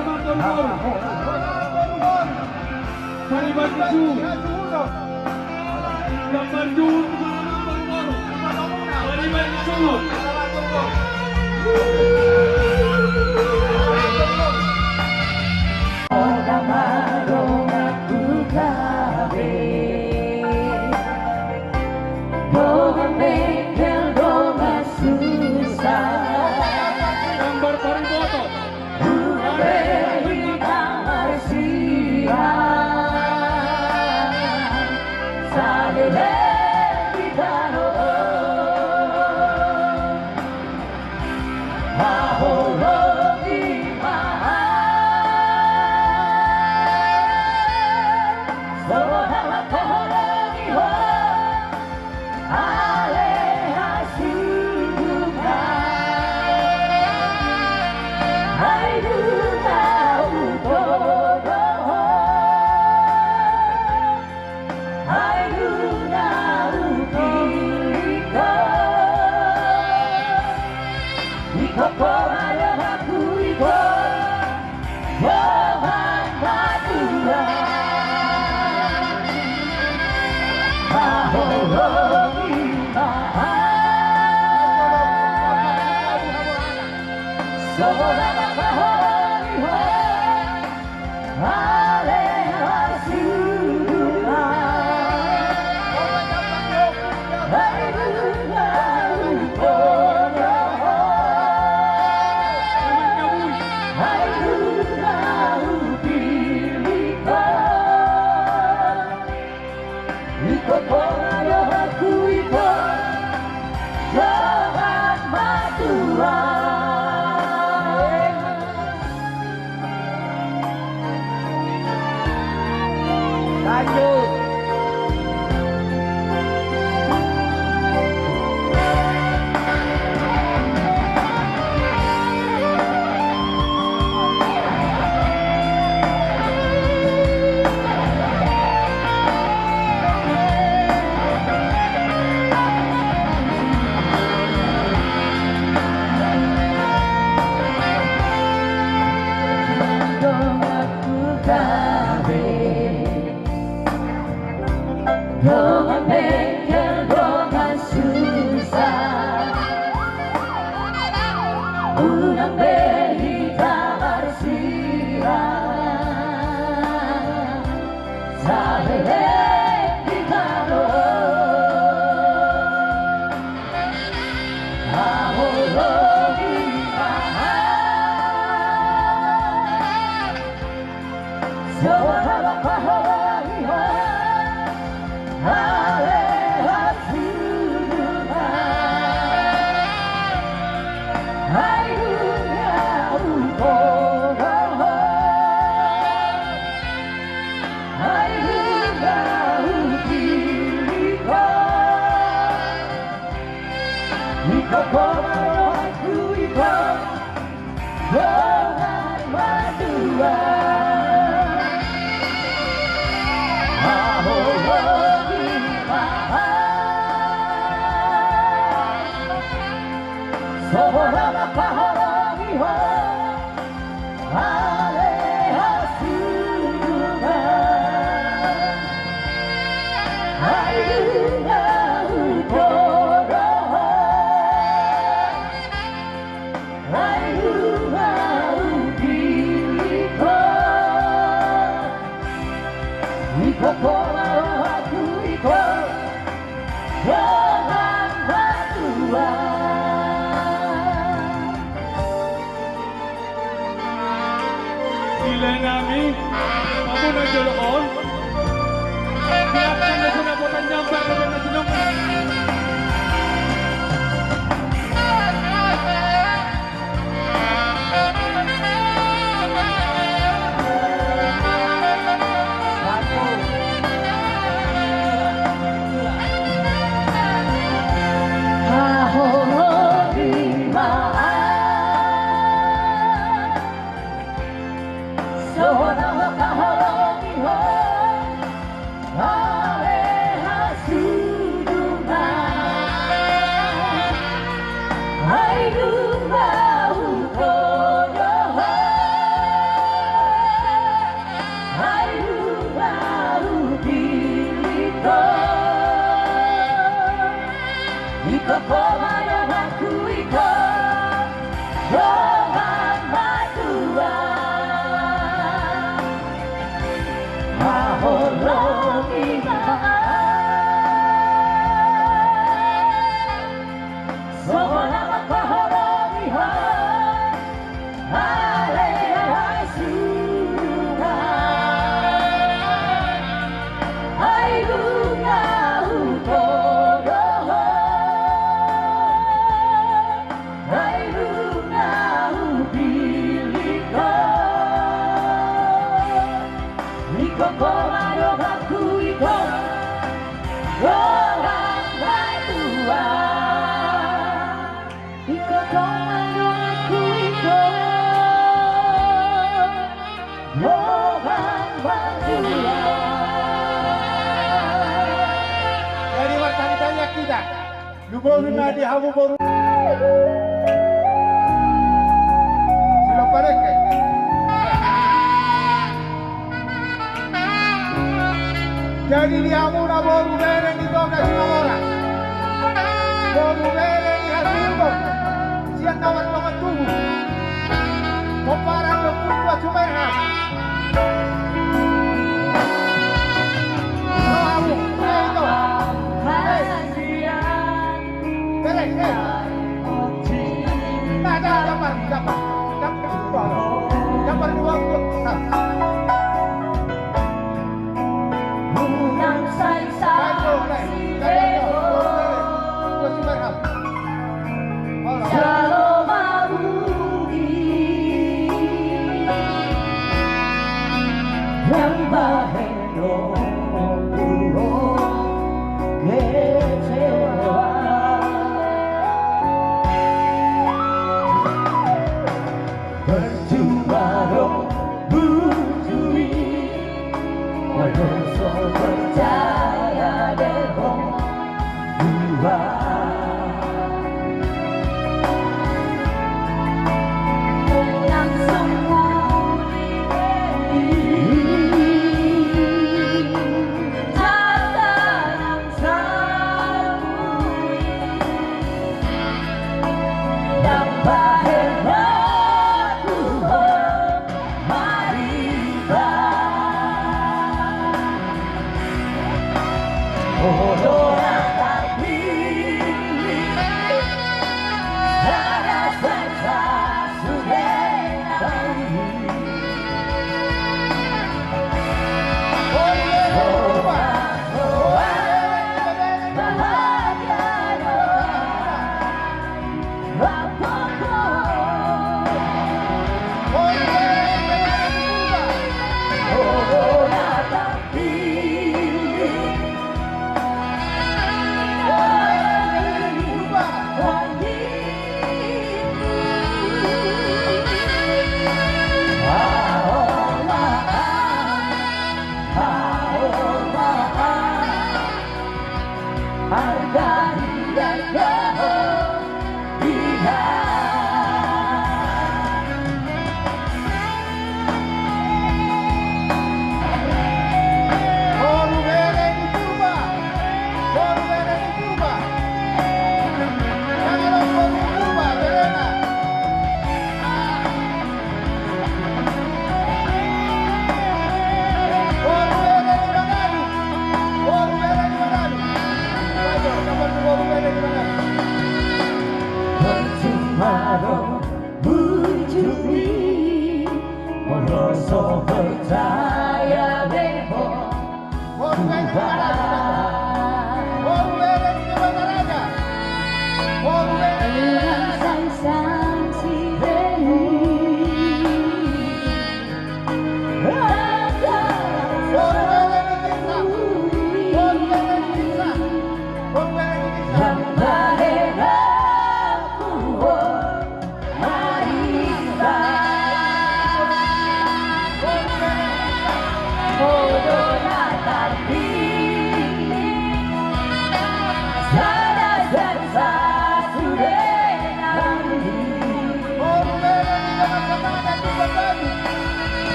R: Jadi dia muna baru bereng di tongga Simamora. Baru bereng di Hasilbo. Siang kawan-kawan tunggu. Komparang berpuluh Sumerha. Bereng, Dapat dua
N: Shalom Rasa percaya bebo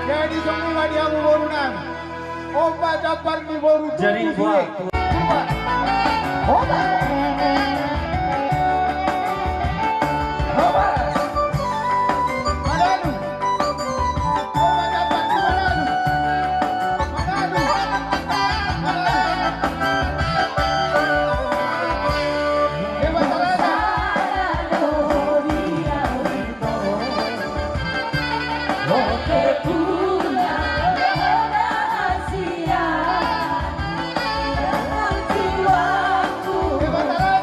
R: Jadi semua dia borunan. Obat dapat di boru. Jadi buat. Obat.
N: Terima kasih.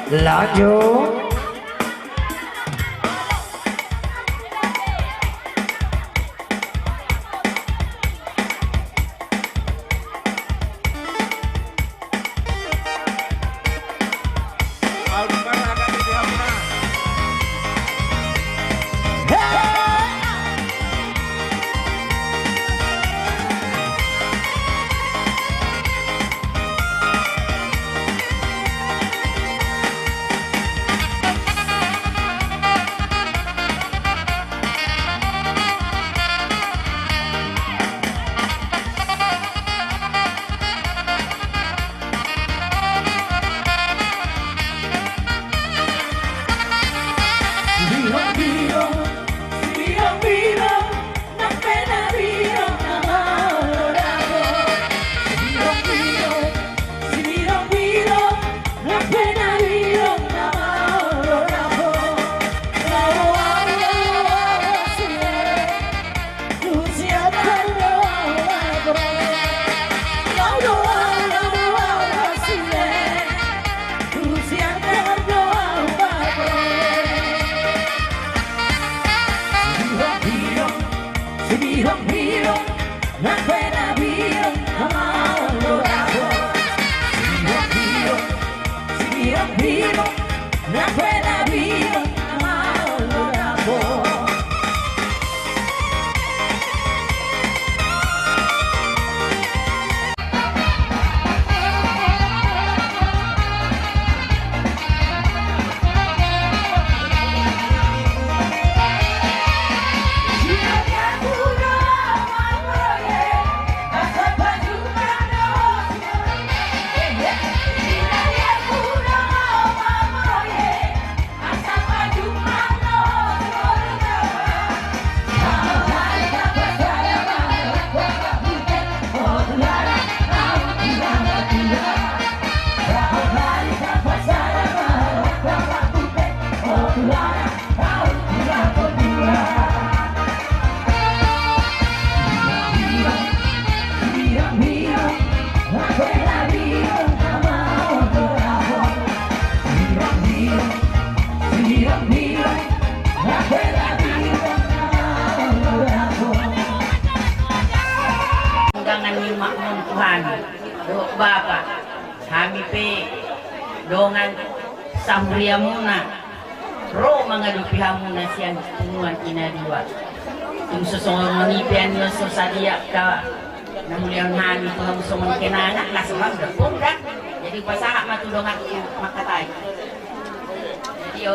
G: Lanjut.
A: Bapak, kami pe dongan sambriamuna, ro mengadupi hamuna siang tumuan inadiwa. Yung susungong manipian nyo so sadia ka namulian hani ito ang susungong kinana, lasumang dapong ka. Jadi pasaha matulong ako makatay. Jadi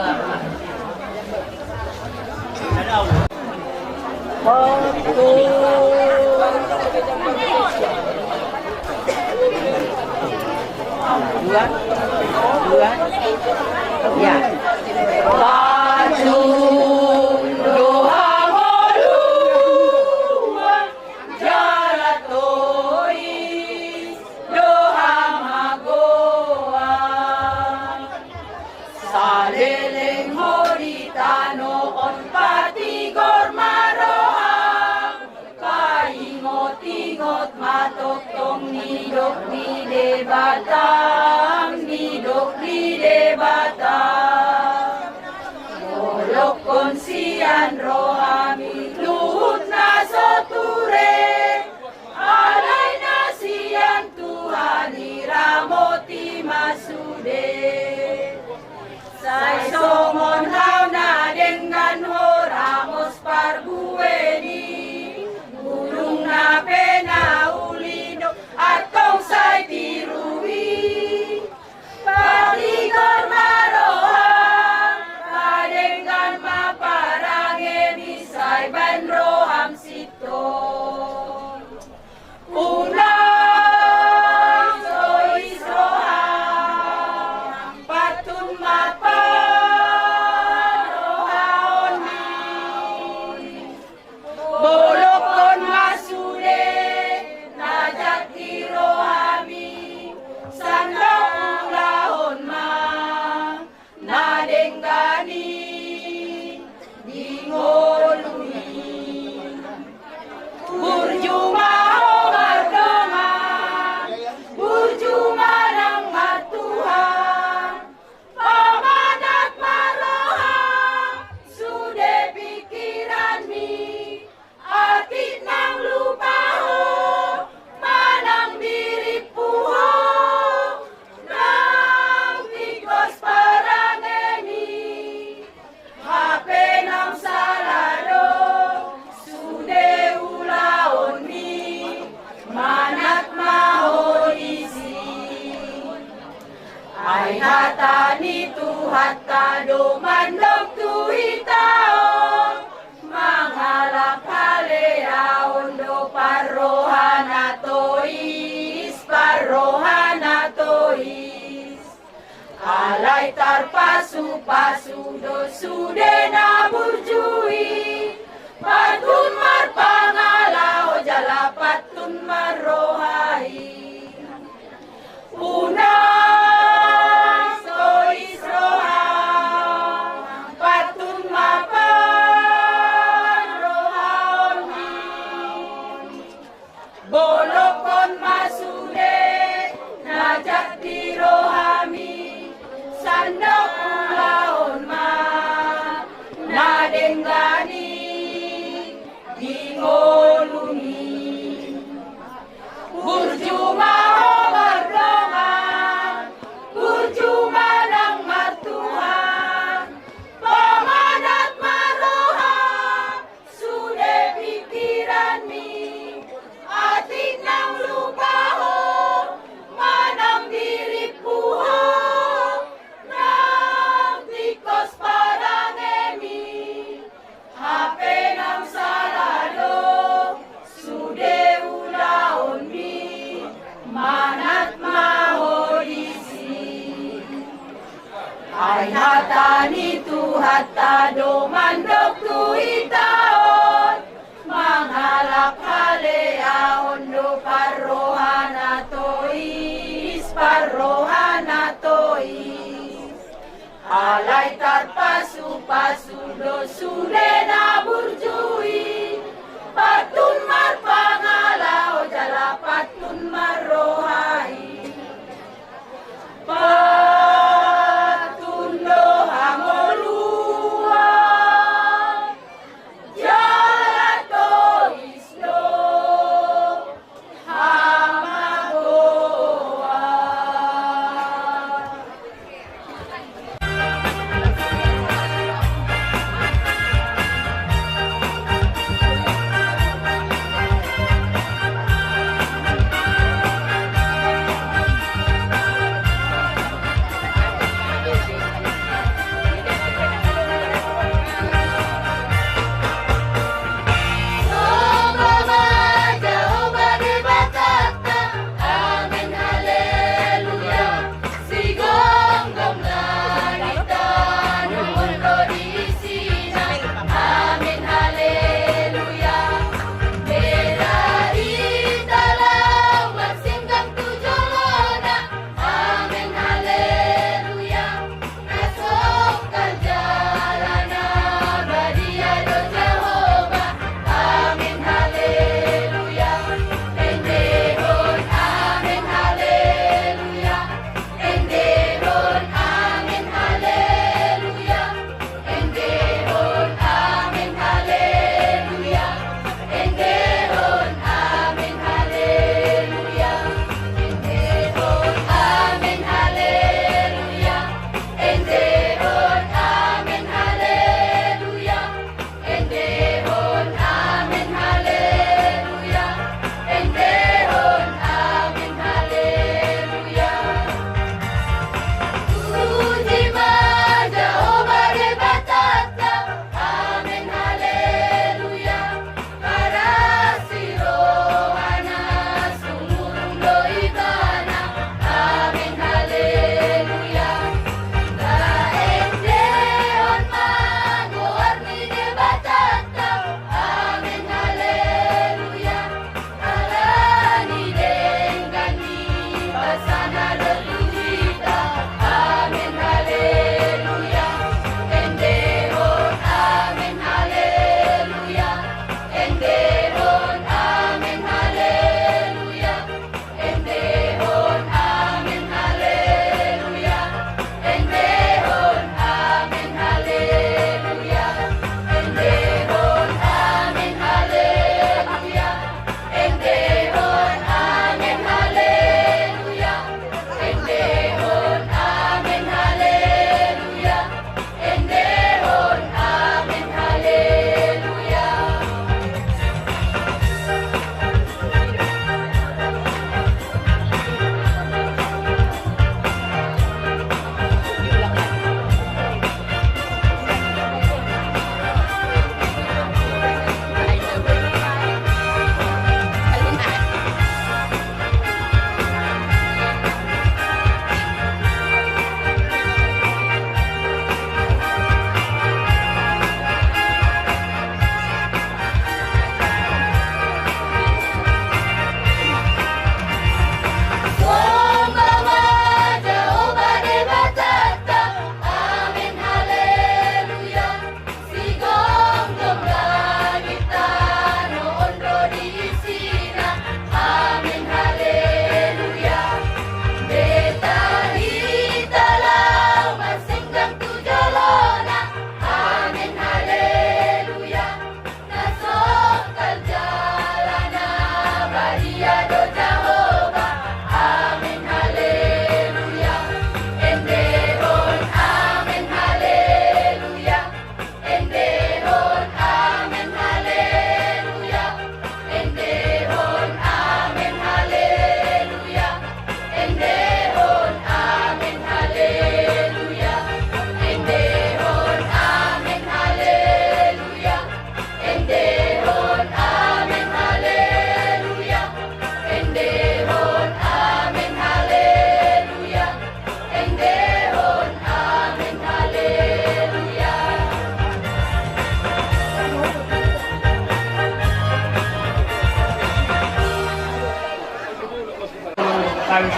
A: dua, ya. Bajung doa modua, jalatoi doa magoa, saleleng horitano on patigor maroa, kaingot-ingot matoktong nidok di debatang, nidok di debatang. Bolok konsian rohami luhut na soture, alay na siang tuhani ramoti masude. Say somon hau na dengan ho ramos parbueni, bulung na pena ulido atong say tirui. Patigor maroham, padenggan maparange bisay banroham sito. Unay sois roham, patun maparohaon mi. Bolokon masude, najati rohami, sandok ulahon ma, nadenggani, dingoluni. Burjuma mardama, burjuma ng matuhan, ni Tuhan tado mandok tuhitaon mangalap haleaon do parohana tois alay tarpasu-pasu do sudena burjui patun marpangalao jalapatun marrohai unang tois rohang patun mapan rohaon bolokon masude najak di rohami sandok ulaon ma nadenggani dingoluni burjuma hobardongan burjuma nang martuhan pamanat maroha sude pikiran mi atik nang lupaho manang diri puho nang tikos parangemi hape nang salado sude ulaon mi manat mahodisi ay hatani Tuhan tado mandok tuitaon manghalap haleaon do parohana tois alay tarpasu-pasu do sudena burjui patun marpangalao jalapatun marrohai patun do hangolua jalatois do hamagoa. Amin haleluya, si gonggong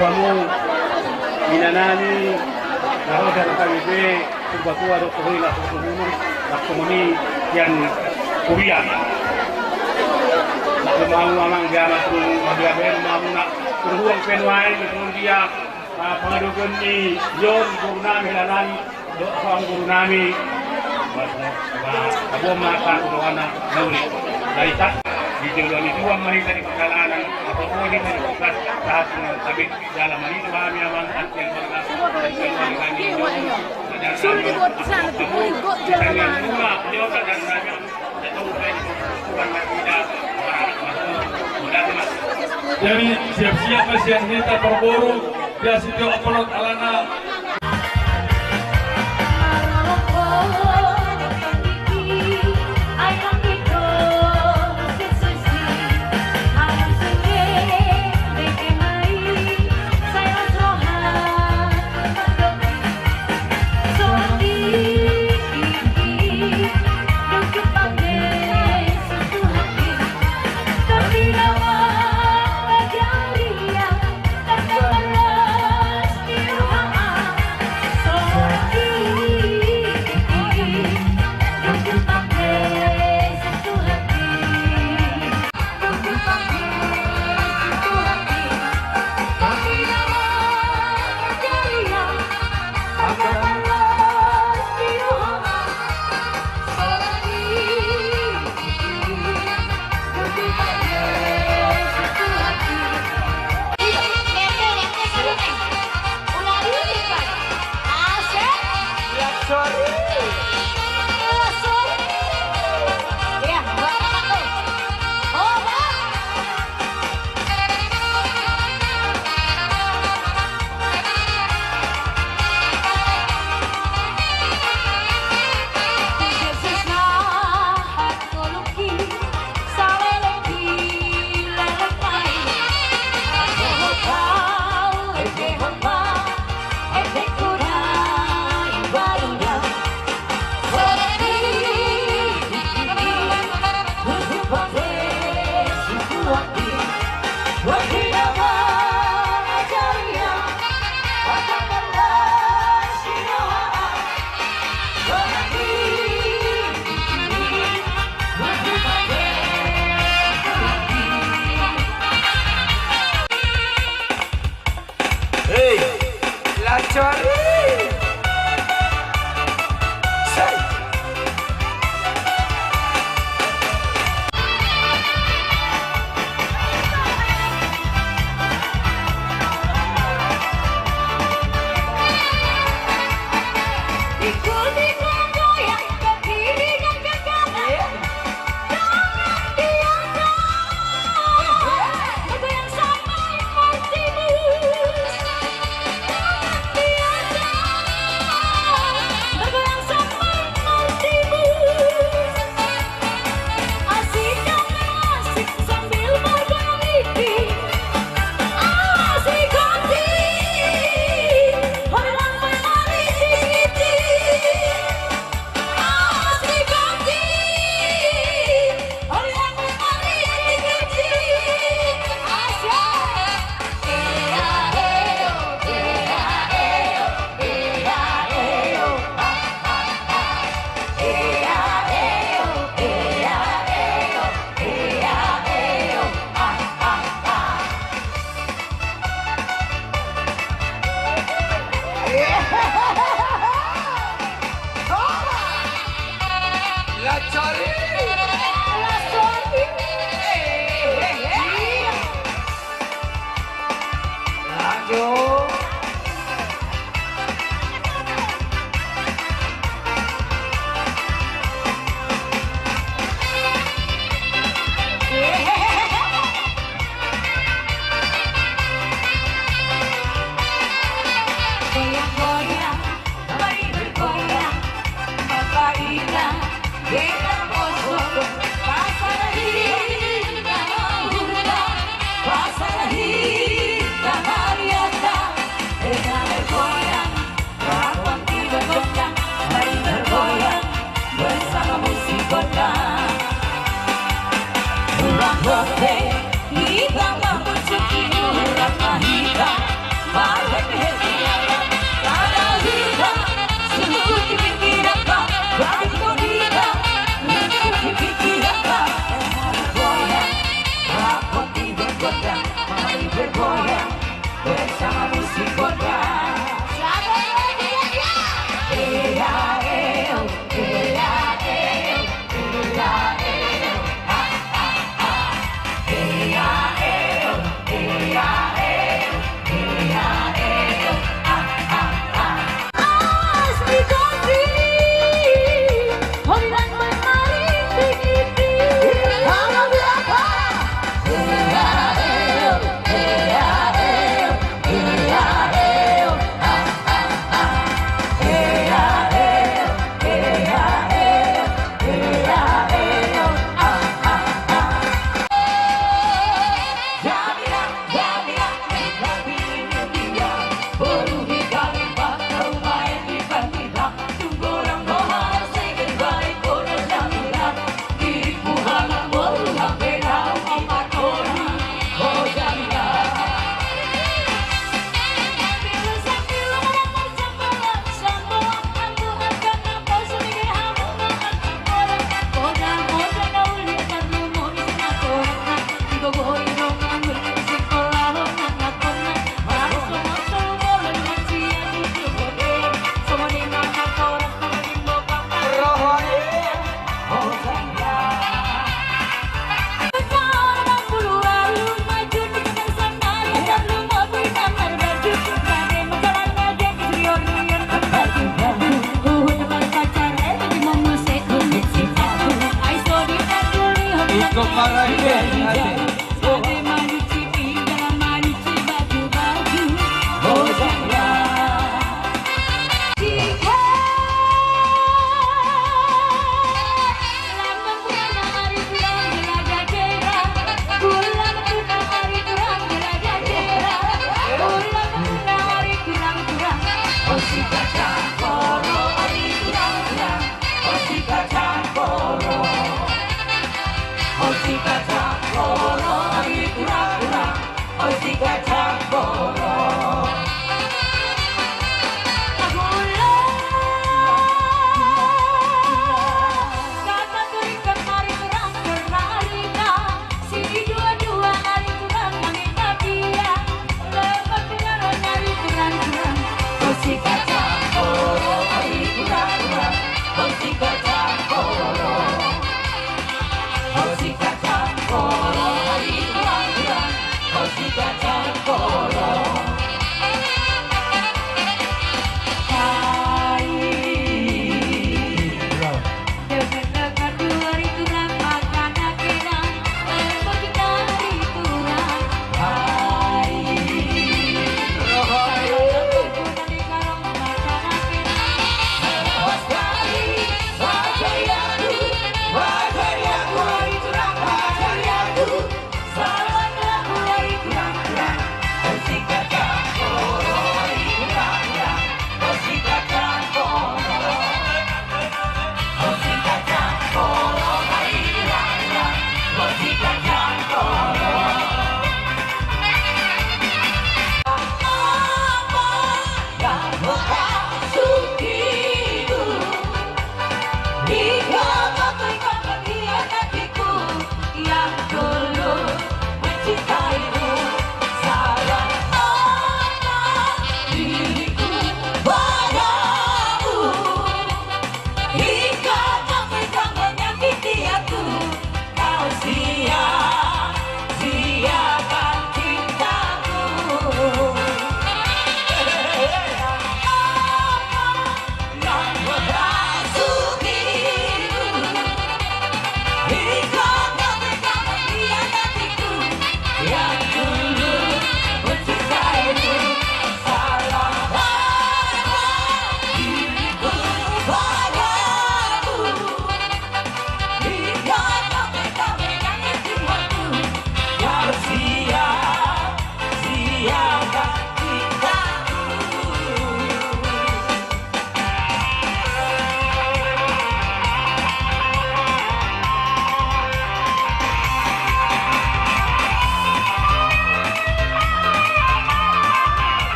J: tuamu minanani naroda na kawibe kubatua do kuhila kuhunu nakumuni yan kuria mau amang jama tu magia ben mamuna kuruang penwai kemudian pengadukan ni yon gurunami lanani do ang gurunami abo makan kuwana nauli dari tak di jalan itu mahita di perjalanan apa pun di tempat saat tapi dalam itu kami amang yang berkas dan kami sulit buat sana tu ikut jalan rumah dia dan saya tahu bukan tidak. Jadi siap-siap kasihan kita berburu biasa itu upload alana.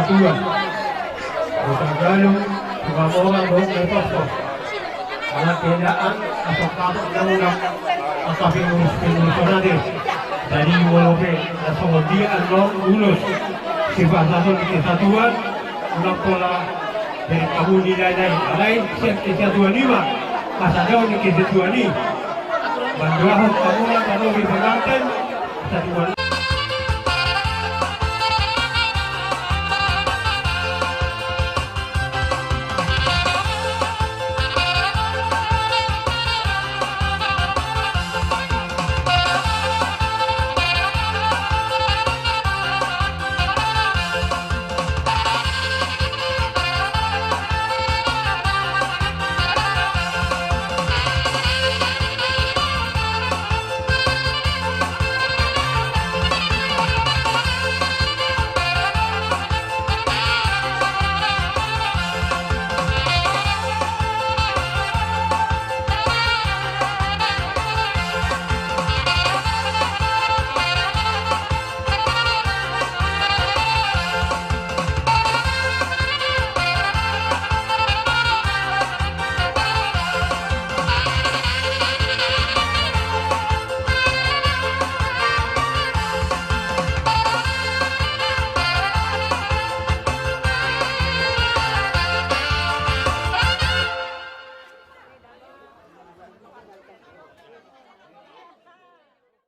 P: kesatuan. Bertagalog, sumamora doon kay Pastor. Karena keadaan asal kapok undang-undang asal pinulus natin. Dari walaupun asal dia adalah ulus sifat satu kesatuan, ulang pola dari kamu nilai lain kesatuan lima. Masa jauh ni kesatuan ni. Banduahon kamu yang kalau di pengantin kesatuan.